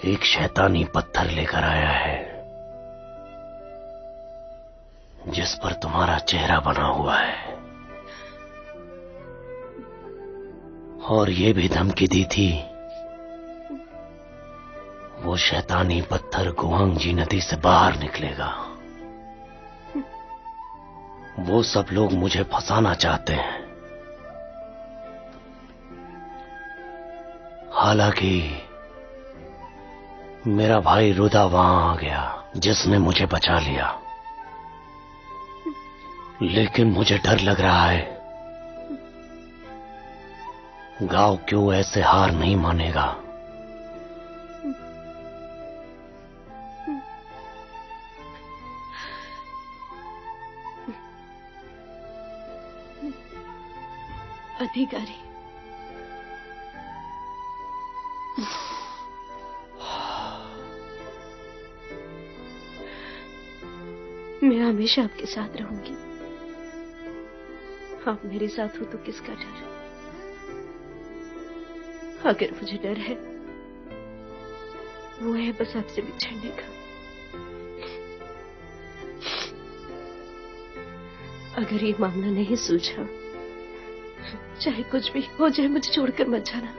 एक शैतानी पत्थर लेकर आया है जिस पर तुम्हारा चेहरा बना हुआ है, और ये भी धमकी दी थी वो शैतानी पत्थर गुआंगजी नदी से बाहर निकलेगा। वो सब लोग मुझे फंसाना चाहते हैं। हालांकि मेरा भाई रुदा वहां आ गया जिसने मुझे बचा लिया, लेकिन मुझे डर लग रहा है गांव क्यों ऐसे हार नहीं मानेगा। अधिकारी, मैं हमेशा आपके साथ रहूंगी। आप मेरे साथ हो तो किसका डर? अगर मुझे डर है वो है बस आपसे बिछड़ने का। अगर ये मामला नहीं सुलझा, चाहे कुछ भी हो जाए, मुझे छोड़कर मत जाना।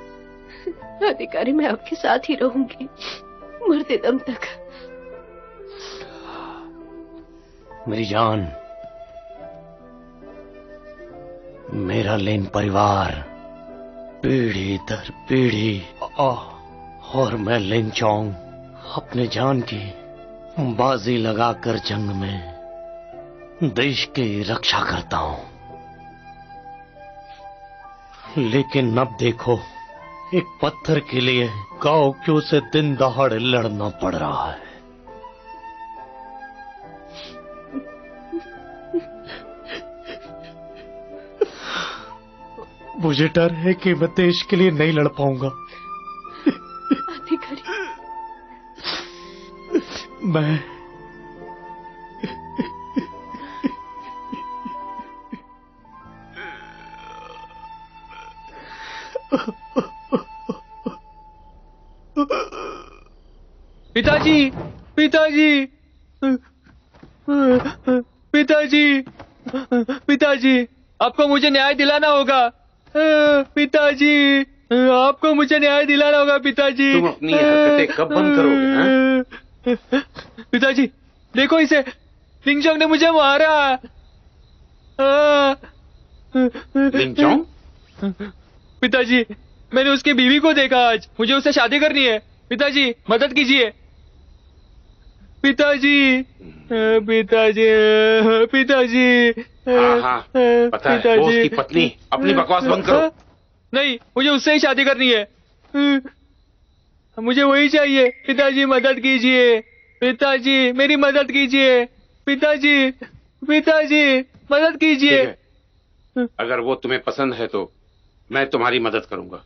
अधिकारी, मैं आपके साथ ही रहूंगी मरते दम तक। मेरी जान, मेरा लेन परिवार पीढ़ी दर पीढ़ी और मैं लिंचोंग अपने जान की बाजी लगाकर जंग में देश की रक्षा करता हूं। लेकिन अब देखो, एक पत्थर के लिए गांव क्यों से दिन दहाड़े लड़ना पड़ रहा है। मुझे डर है कि मैं देश के लिए नहीं लड़ पाऊंगा। अधिकारी, मैं पिताजी, पिताजी, पिताजी, पिताजी, आपको मुझे न्याय दिलाना होगा। पिताजी, आपको मुझे न्याय दिलाना होगा पिताजी। तुम अपनी हरकतें कब बंद करोगे? पिताजी, देखो इसे, लिंगचोंग ने मुझे मारा। लिंगचोंग? पिताजी, मैंने उसकी बीवी को देखा आज, मुझे उससे शादी करनी है। पिताजी, मदद कीजिए। पिताजी, पिताजी, पिताजी। हाँ, पता है, वो उसकी पत्नी। अपनी बकवास बंद करो। नहीं, मुझे उससे ही शादी करनी है। मुझे वही चाहिए। पिताजी, मदद कीजिए। पिताजी, मेरी मदद कीजिए। पिताजी, पिताजी, मदद कीजिए। अगर वो तुम्हें पसंद है तो मैं तुम्हारी मदद करूंगा।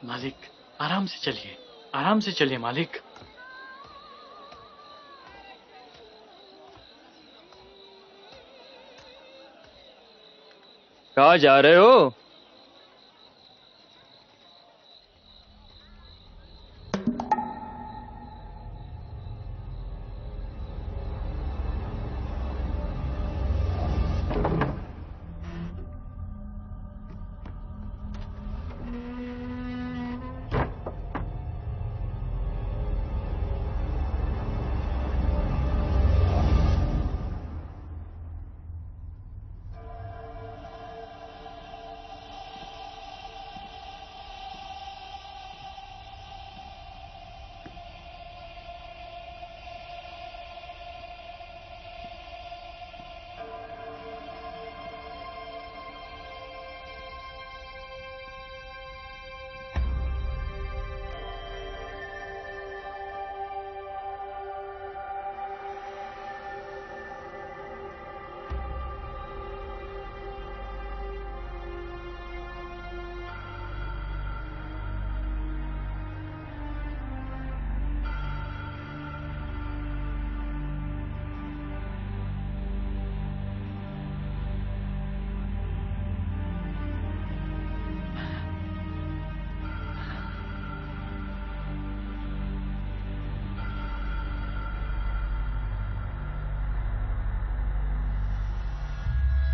मालिक, आराम से चलिए, आराम से चलिए मालिक। कहाँ जा रहे हो?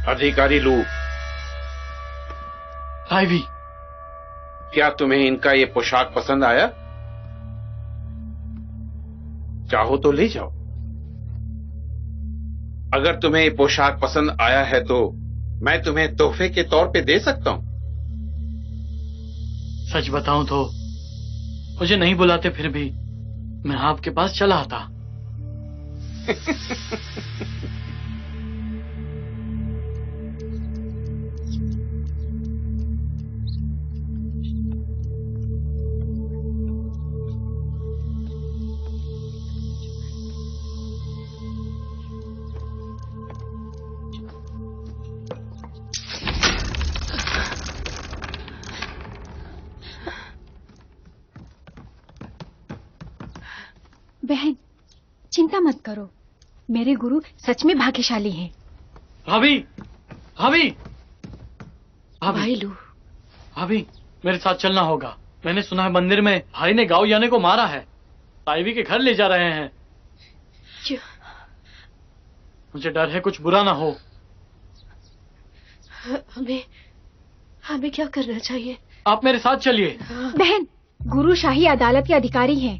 अधिकारी लू, ताइवी, क्या तुम्हें इनका ये पोशाक पसंद आया? चाहो तो ले जाओ। अगर तुम्हें ये पोशाक पसंद आया है तो मैं तुम्हें तोहफे के तौर पे दे सकता हूं। सच बताऊं तो मुझे नहीं बुलाते फिर भी मैं आपके पास चला आता। बहन, चिंता मत करो, मेरे गुरु सच में भाग्यशाली हैं। भाभी, भाभी, भाई लू, भाभी, मेरे साथ चलना होगा। मैंने सुना है मंदिर में भाई ने गांव याने को मारा है, ताइवी के घर ले जा रहे हैं। क्यों? मुझे डर है कुछ बुरा ना हो। हमें क्या करना चाहिए? आप मेरे साथ चलिए। बहन, गुरु शाही अदालत के अधिकारी हैं।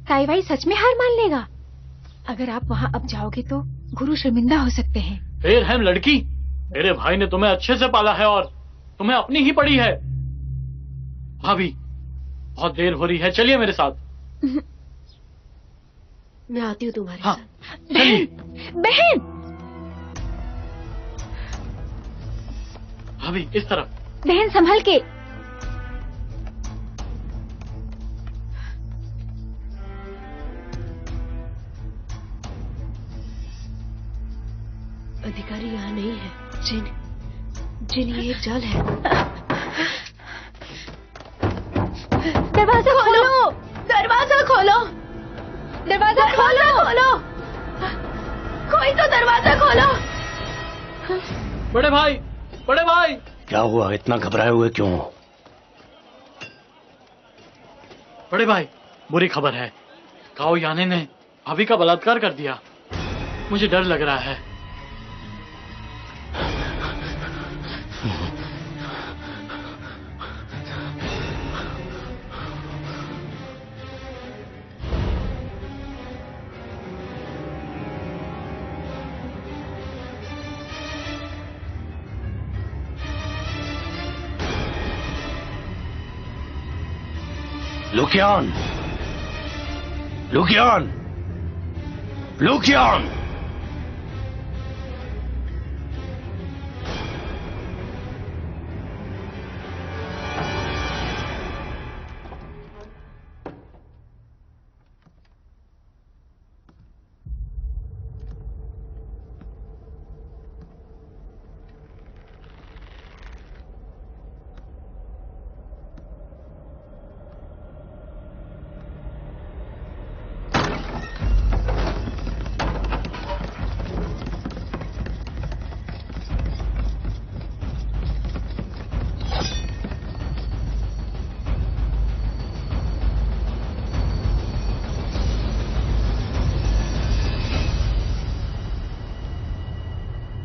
ताइवाई सच में हार मान लेगा। अगर आप वहाँ अब जाओगे तो गुरु शर्मिंदा हो सकते हैं। बेरहम लड़की, मेरे भाई ने तुम्हें अच्छे से पाला है और तुम्हें अपनी ही पड़ी है। भाभी, बहुत देर हो रही है, चलिए मेरे साथ। मैं आती हूँ तुम्हारे साथ। बहन, बहन, भाभी इस तरफ। बहन संभल के। अधिकारी यहाँ नहीं है। जिन ये एक जाल है। दरवाजा खोलो, दरवाजा खोलो, दरवाजा खोलो, कोई तो दरवाजा खोलो। बड़े भाई, बड़े भाई। क्या हुआ, इतना घबराए हुए क्यों? बड़े भाई, बुरी खबर है। गांव याने ने भाभी का बलात्कार कर दिया। मुझे डर लग रहा है। लुकियान, लुकियान, लुकियान।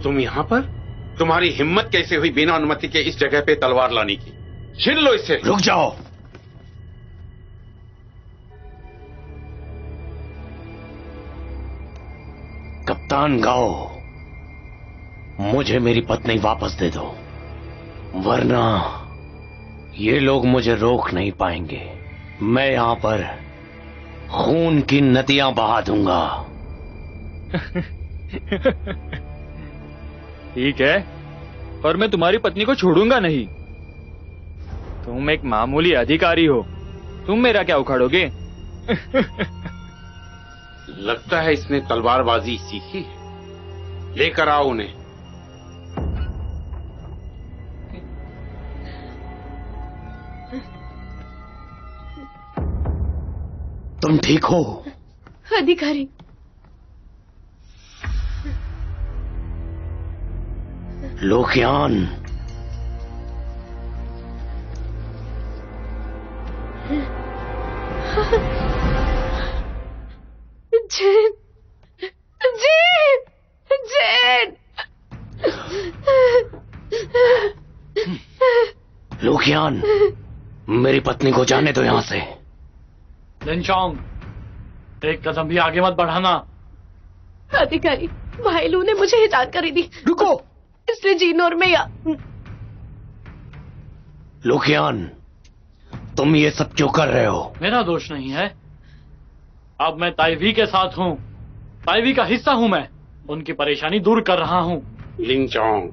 तुम यहाँ पर? तुम्हारी हिम्मत कैसे हुई बिना अनुमति के इस जगह पे तलवार लाने की? छीन लो इसे। रुक जाओ। कप्तान गाओ, मुझे मेरी पत्नी वापस दे दो, वरना ये लोग मुझे रोक नहीं पाएंगे। मैं यहां पर खून की नदियां बहा दूंगा। ठीक है, पर मैं तुम्हारी पत्नी को छोड़ूंगा नहीं। तुम एक मामूली अधिकारी हो, तुम मेरा क्या उखाड़ोगे? लगता है इसने तलवारबाजी सीखी है। लेकर आओ उन्हें। तुम ठीक हो? अधिकारी, लुकियान, जेन, जेन, जेन। लुकियान, मेरी पत्नी को जाने दो यहां से। लिनचोंग, एक कदम भी आगे मत बढ़ाना। अधिकारी, भाई लू ने मुझे ये जानकारी दी। रुको, इसलिए जीन और मैं लुकियान, तुम ये सब क्यों कर रहे हो? मेरा दोष नहीं है। अब मैं ताइवी के साथ हूँ, ताइवी का हिस्सा हूँ मैं। उनकी परेशानी दूर कर रहा हूँ। लिंगचोंग,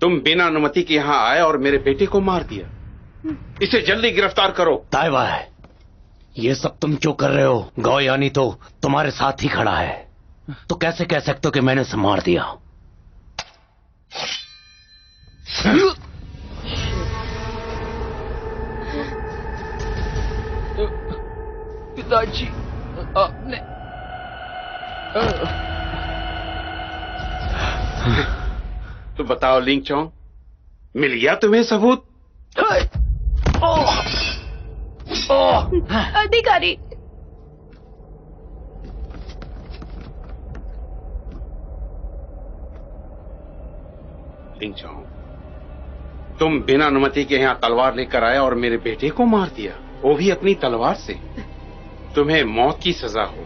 तुम बिना अनुमति के यहाँ आए और मेरे बेटे को मार दिया। इसे जल्दी गिरफ्तार करो। ताइवा, ये सब तुम क्यों कर रहे हो? गौयानी तो तुम्हारे साथ ही खड़ा है, तो कैसे कह सकते हो कि मैंने उसे मार दिया? पिताजी, आपने तो बताओ लिंगचोंग, मिल गया तुम्हें सबूत? अधिकारी, लिंगचोंग, तुम बिना अनुमति के यहाँ तलवार लेकर आए और मेरे बेटे को मार दिया, वो भी अपनी तलवार से। तुम्हें मौत की सजा हो,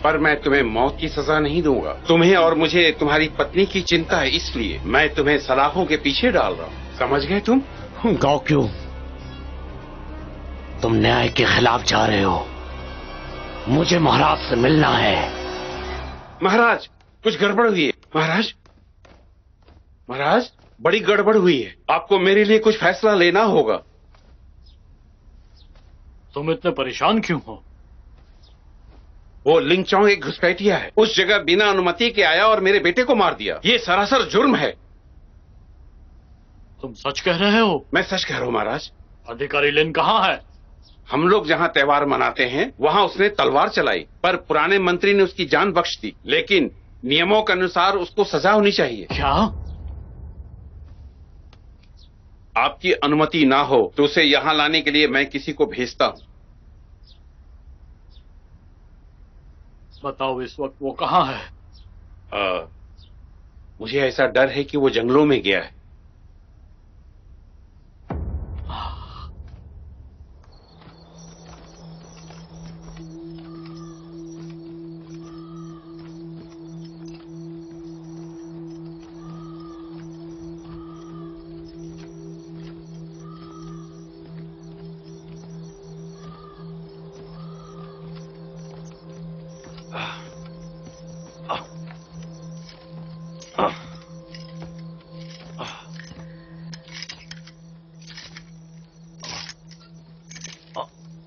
पर मैं तुम्हें मौत की सजा नहीं दूंगा। तुम्हें और मुझे तुम्हारी पत्नी की चिंता है, इसलिए मैं तुम्हें सलाखों के पीछे डाल रहा हूँ। समझ गए तुम? गाओ क्यों? तुम न्याय के खिलाफ जा रहे हो। मुझे महाराज से मिलना है। महाराज, कुछ गड़बड़ हुई है। महाराज, महाराज, बड़ी गड़बड़ हुई है। आपको मेरे लिए कुछ फैसला लेना होगा। तुम इतने परेशान क्यों हो? वो लिंगचोंग एक घुसपैठिया है। उस जगह बिना अनुमति के आया और मेरे बेटे को मार दिया। ये सरासर जुर्म है। तुम सच कह रहे हो? मैं सच कह रहा हूँ महाराज। अधिकारी लिन कहाँ है? हम लोग जहाँ त्योहार मनाते हैं वहाँ उसने तलवार चलाई, पर पुराने मंत्री ने उसकी जान बख्श दी। लेकिन नियमों के अनुसार उसको सजा होनी चाहिए। क्या? आपकी अनुमति ना हो तो उसे यहाँ लाने के लिए मैं किसी को भेजता हूँ। बताओ इस वक्त वो कहाँ है? मुझे ऐसा डर है कि वो जंगलों में गया है।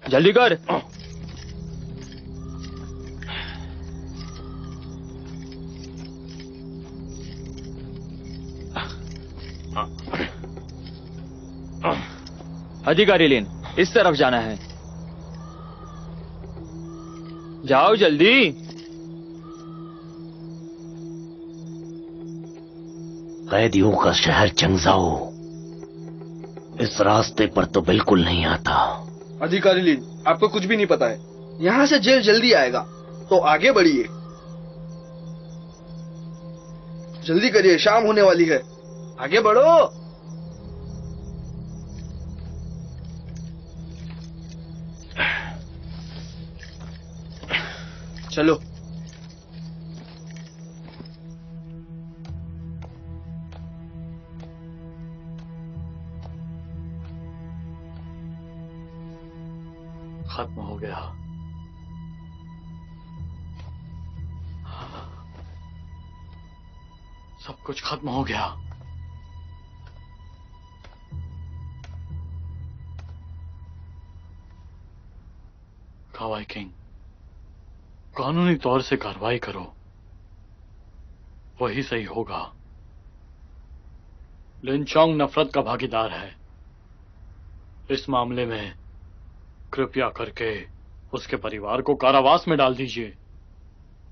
जल्दी कर। अधिकारी लिन, इस तरफ जाना है। जाओ जल्दी। कैदियों का शहर चंगजाओ इस रास्ते पर तो बिल्कुल नहीं आता। अधिकारी लिन, आपको कुछ भी नहीं पता है। यहाँ से जेल जल्दी आएगा, तो आगे बढ़िए। जल्दी करिए, शाम होने वाली है। आगे बढ़ो। चलो। खत्म हो गया। सब कुछ खत्म हो गया। कावाई किंग, कानूनी तौर से कार्रवाई करो, वही सही होगा। लिनचोंग नफरत का भागीदार है। इस मामले में कृपया करके उसके परिवार को कारावास में डाल दीजिए।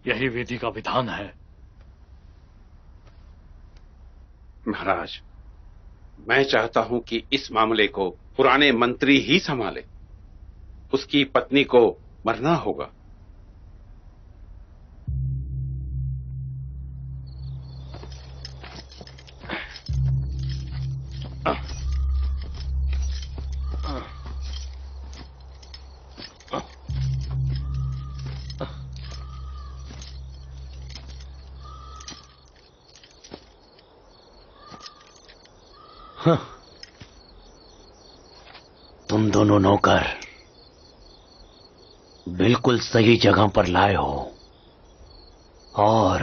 यही विधि का विधान है। महाराज, मैं चाहता हूं कि इस मामले को पुराने मंत्री ही संभाले। उसकी पत्नी को मरना होगा। हाँ। तुम दोनों नौकर बिल्कुल सही जगह पर लाए हो और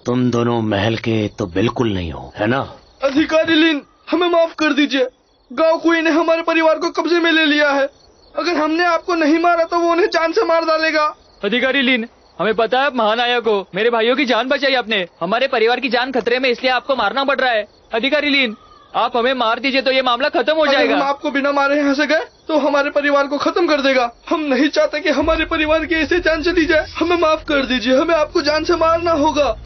तुम दोनों महल के तो बिल्कुल नहीं हो, है ना? अधिकारी लीन, हमें माफ कर दीजिए। गांव कोई ने हमारे परिवार को कब्जे में ले लिया है। अगर हमने आपको नहीं मारा तो वो उन्हें जान से मार डालेगा। अधिकारी लीन, हमें पता है आप महानायक हो। मेरे भाइयों की जान बचाई आपने। हमारे परिवार की जान खतरे में, इसलिए आपको मारना पड़ रहा है। अधिकारी लीन, आप हमें मार दीजिए तो ये मामला खत्म हो जाएगा। अगर हम आपको बिना मारे यहाँ से गए तो हमारे परिवार को खत्म कर देगा। हम नहीं चाहते कि हमारे परिवार की ऐसे जान चली जाए। हमें माफ कर दीजिए, हमें आपको जान से मारना होगा।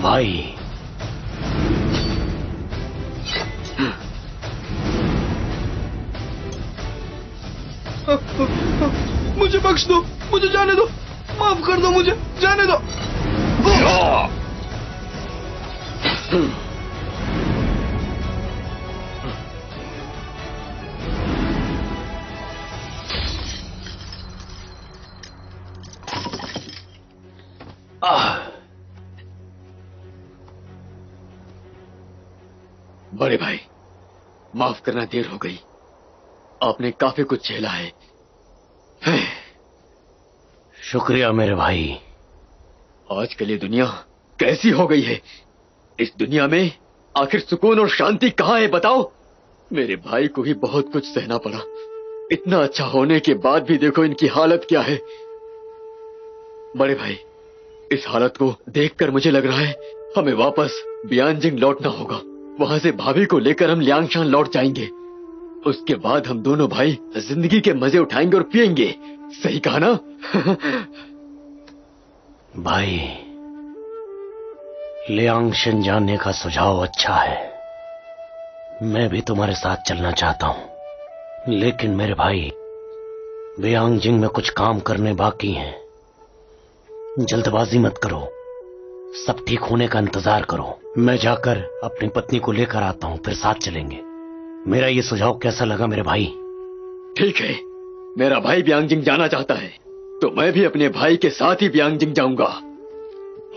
भाई, मुझे बख्श दो, मुझे जाने दो, माफ कर दो, मुझे जाने दो। बड़े भाई, माफ करना, देर हो गई। आपने काफी कुछ झेला है। शुक्रिया मेरे भाई। आजकल ये दुनिया कैसी हो गई है? इस दुनिया में आखिर सुकून और शांति कहाँ है, बताओ? मेरे भाई को भी बहुत कुछ सहना पड़ा। इतना अच्छा होने के बाद भी देखो इनकी हालत क्या है। बड़े भाई, इस हालत को देखकर मुझे लग रहा है हमें वापस बियानजिंग लौटना होगा। वहां से भाभी को लेकर हम लियांगशान लौट जाएंगे। उसके बाद हम दोनों भाई जिंदगी के मजे उठाएंगे और पिएंगे। सही कहा ना? भाई, लियांगशान जाने का सुझाव अच्छा है। मैं भी तुम्हारे साथ चलना चाहता हूं, लेकिन मेरे भाई, बियांगजिंग में कुछ काम करने बाकी हैं। जल्दबाजी मत करो, सब ठीक होने का इंतजार करो। मैं जाकर अपनी पत्नी को लेकर आता हूं, फिर साथ चलेंगे। मेरा ये सुझाव कैसा लगा मेरे भाई? ठीक है, मेरा भाई बियांगजिंग जाना चाहता है तो मैं भी अपने भाई के साथ ही बियांगजिंग जाऊंगा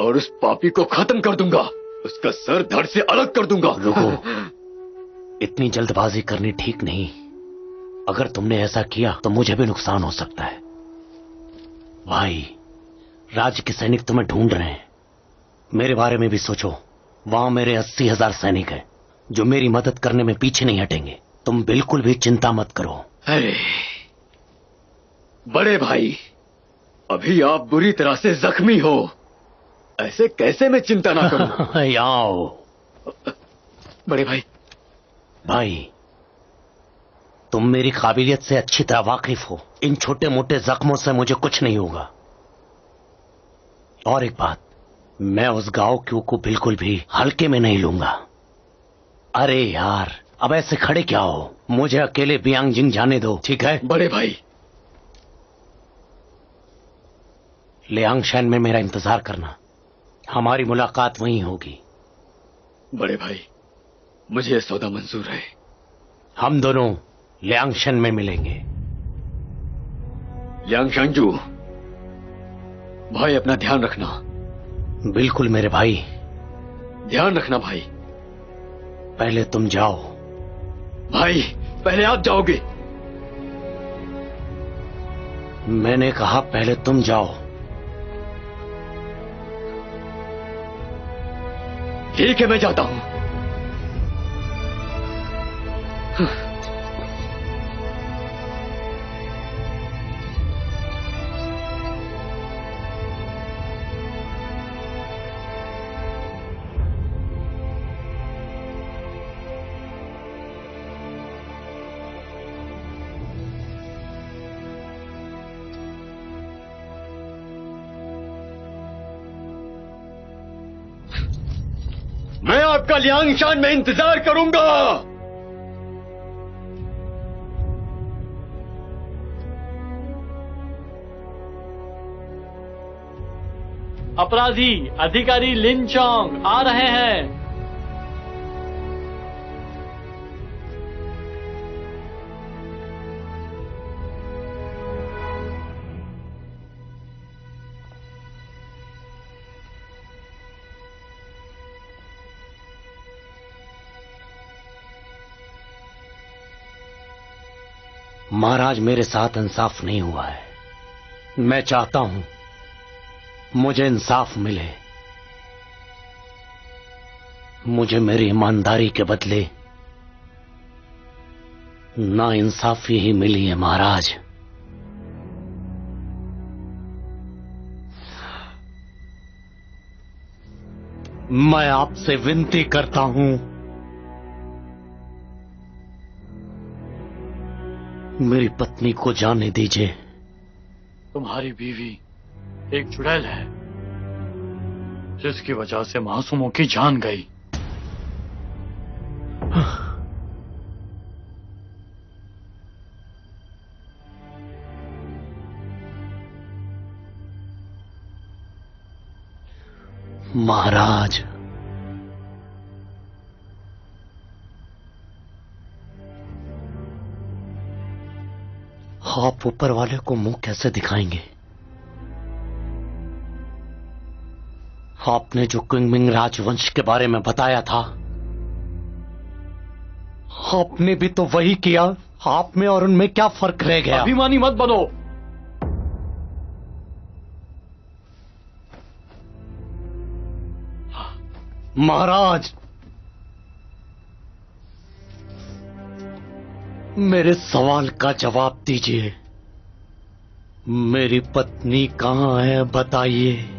और उस पापी को खत्म कर दूंगा। उसका सर धड़ से अलग कर दूंगा। रुको, इतनी जल्दबाजी करनी ठीक नहीं। अगर तुमने ऐसा किया तो मुझे भी नुकसान हो सकता है। भाई, राज्य के सैनिक तुम्हें ढूंढ रहे हैं। मेरे बारे में भी सोचो। वहां मेरे 80,000 सैनिक हैं जो मेरी मदद करने में पीछे नहीं हटेंगे। तुम बिल्कुल भी चिंता मत करो। अरे बड़े भाई, अभी आप बुरी तरह से जख्मी हो। ऐसे कैसे मैं चिंता ना करूं? यहाँ आओ। बड़े भाई। भाई, तुम मेरी काबिलियत से अच्छी तरह वाकिफ हो। इन छोटे मोटे जख्मों से मुझे कुछ नहीं होगा। और एक बात, मैं उस गांव को बिल्कुल भी हल्के में नहीं लूंगा। अरे यार, अब ऐसे खड़े क्या हो? मुझे अकेले बियांगजिंग जाने दो, ठीक है? बड़े भाई, लियांगशान में मेरा इंतजार करना। हमारी मुलाकात वहीं होगी। बड़े भाई, मुझे यह सौदा मंजूर है। हम दोनों लियांगशान में मिलेंगे। लियांगशानजू, भाई अपना ध्यान रखना। बिल्कुल मेरे भाई। ध्यान रखना भाई। पहले तुम जाओ। भाई, पहले आप जाओगे। मैंने कहा पहले तुम जाओ। ठीक है, मैं जाता हूं। मैं आपका लियांगशान में इंतजार करूंगा। अपराधी अधिकारी लिन चोंग आ रहे हैं। महाराज, मेरे साथ इंसाफ नहीं हुआ है। मैं चाहता हूं मुझे इंसाफ मिले। मुझे मेरी ईमानदारी के बदले ना इंसाफी ही मिली है महाराज। मैं आपसे विनती करता हूं, मेरी पत्नी को जाने दीजिए। तुम्हारी बीवी एक चुड़ैल है जिसकी वजह से मासूमों की जान गई। महाराज, आप ऊपर वाले को मुंह कैसे दिखाएंगे? आपने जो किंगमिंग राजवंश के बारे में बताया था, आपने भी तो वही किया। आप में और उनमें क्या फर्क रह गया? अभिमानी मत बनो। महाराज, मेरे सवाल का जवाब दीजिए। मेरी पत्नी कहां है, बताइए।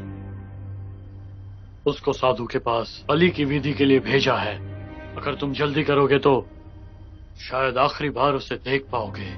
उसको साधु के पास बलि की विधि के लिए भेजा है। अगर तुम जल्दी करोगे तो शायद आखिरी बार उसे देख पाओगे।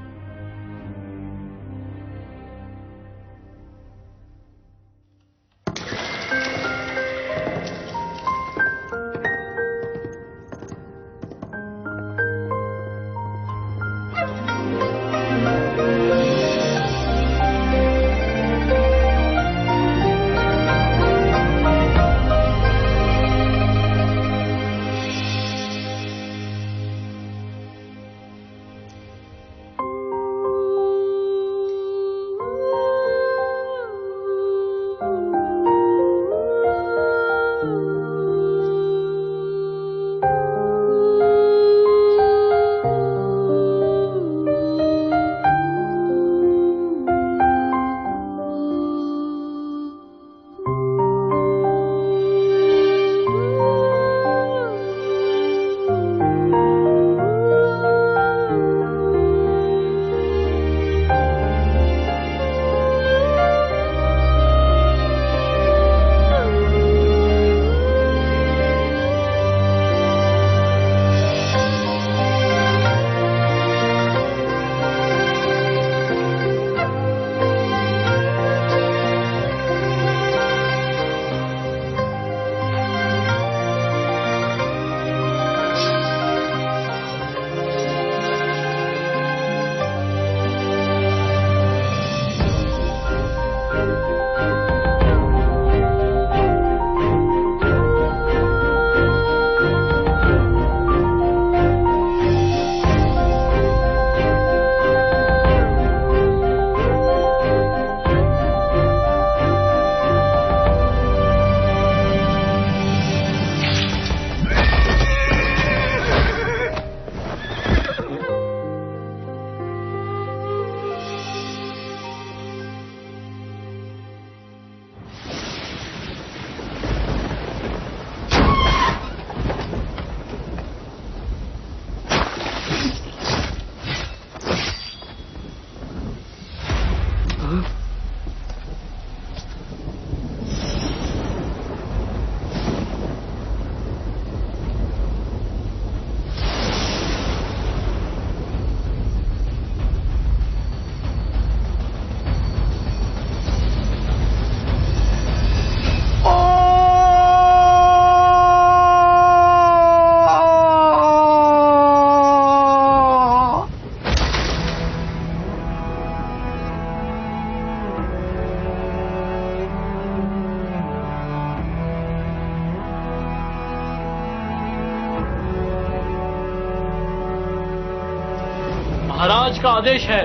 महाराज का आदेश है,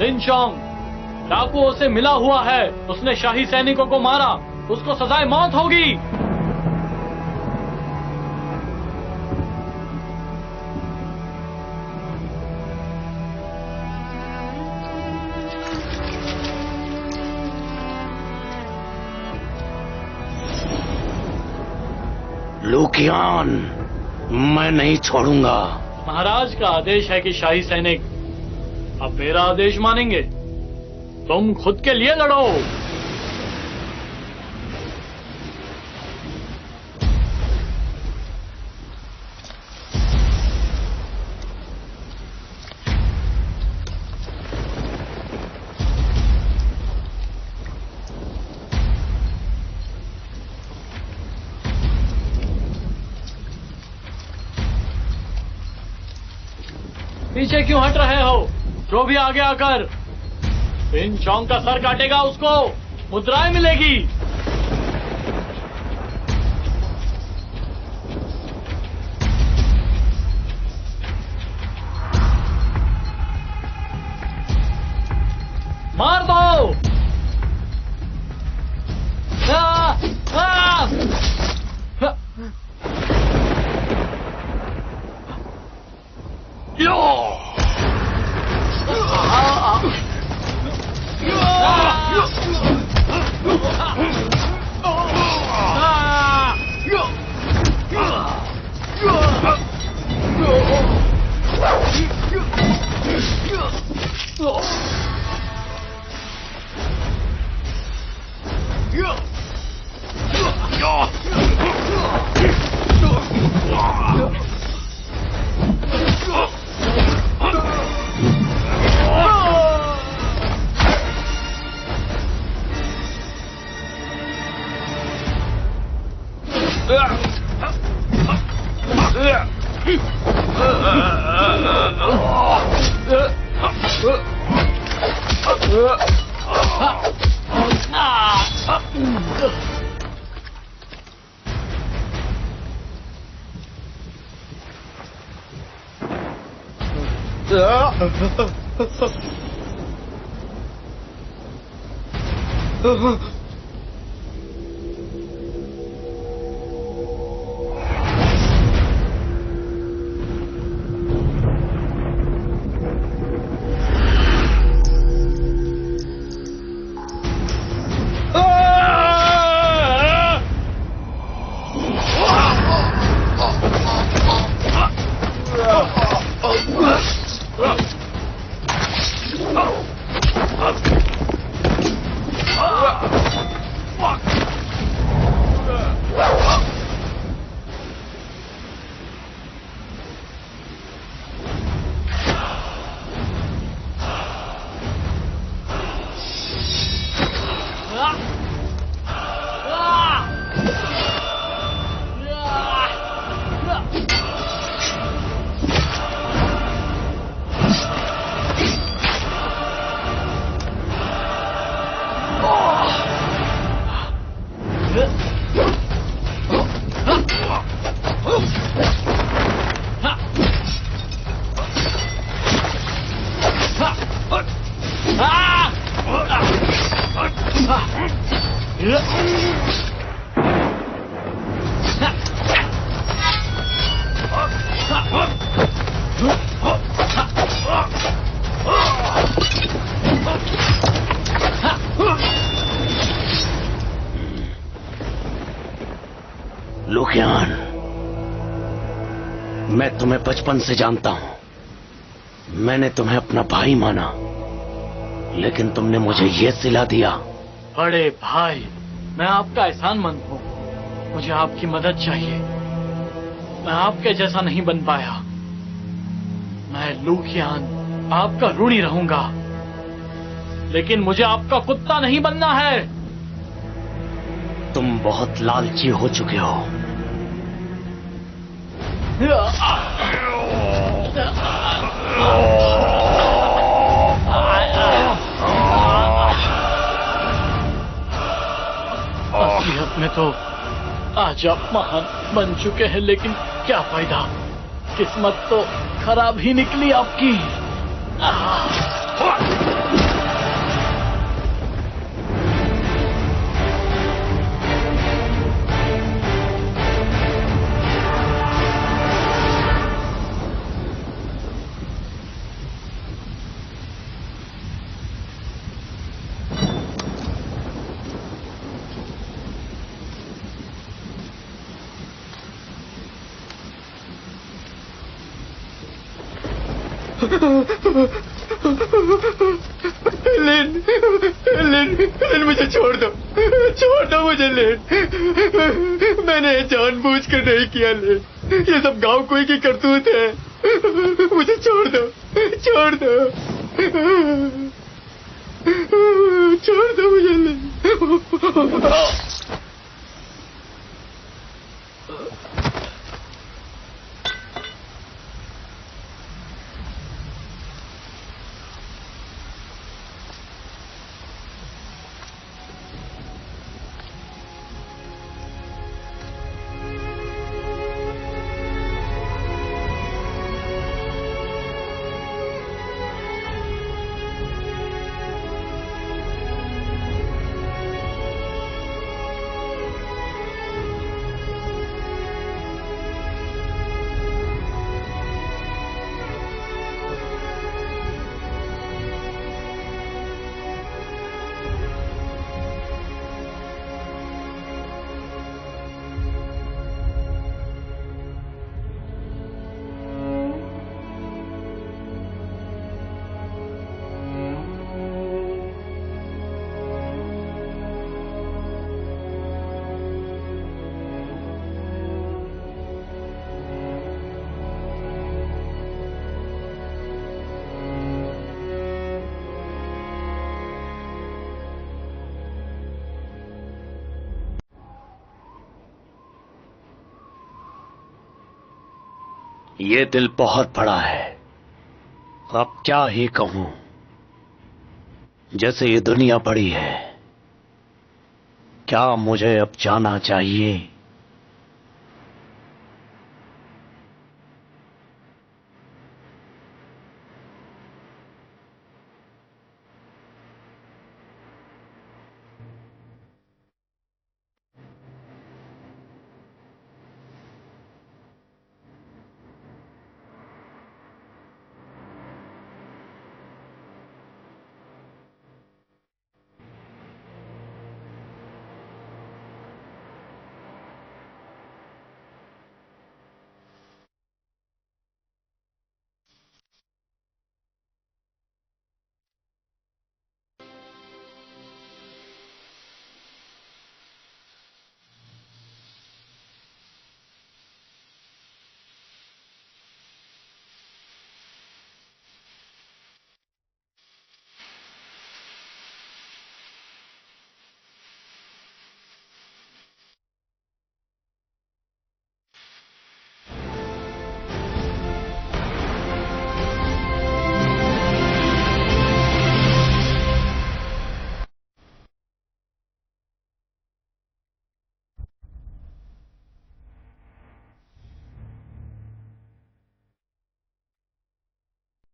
लिन चोंग डाकुओं से मिला हुआ है, उसने शाही सैनिकों को मारा, उसको सजाए मौत होगी। लू कियान, मैं नहीं छोड़ूंगा। महाराज का आदेश है कि शाही सैनिक अब मेरा आदेश मानेंगे। तुम खुद के लिए लड़ो। पीछे क्यों हट रहे हो? जो भी आगे आकर लिन चोंग का सर काटेगा उसको मुद्राएं मिलेगी। मार दो। लू कियान, मैं तुम्हें बचपन से जानता हूं। मैंने तुम्हें अपना भाई माना, लेकिन तुमने मुझे यह सिला दिया। बड़े भाई, मैं आपका एहसानमंद हूँ। मुझे आपकी मदद चाहिए। मैं आपके जैसा नहीं बन पाया। मैं लू कियान आपका ऋणी रहूंगा, लेकिन मुझे आपका कुत्ता नहीं बनना है। तुम बहुत लालची हो चुके हो। असलियत में तो आज आप महान बन चुके हैं, लेकिन क्या फायदा, किस्मत तो खराब ही निकली आपकी। लिन, लिन, लिन मुझे छोड़ दो मुझे लिन। मैंने जानबूझकर नहीं किया लिन, ये सब गांव कोई की करतूत है। मुझे छोड़ दो मुझे लिन। ये दिल बहुत बड़ा है, अब क्या ही कहूं। जैसे ये दुनिया बड़ी है, क्या मुझे अब जाना चाहिए?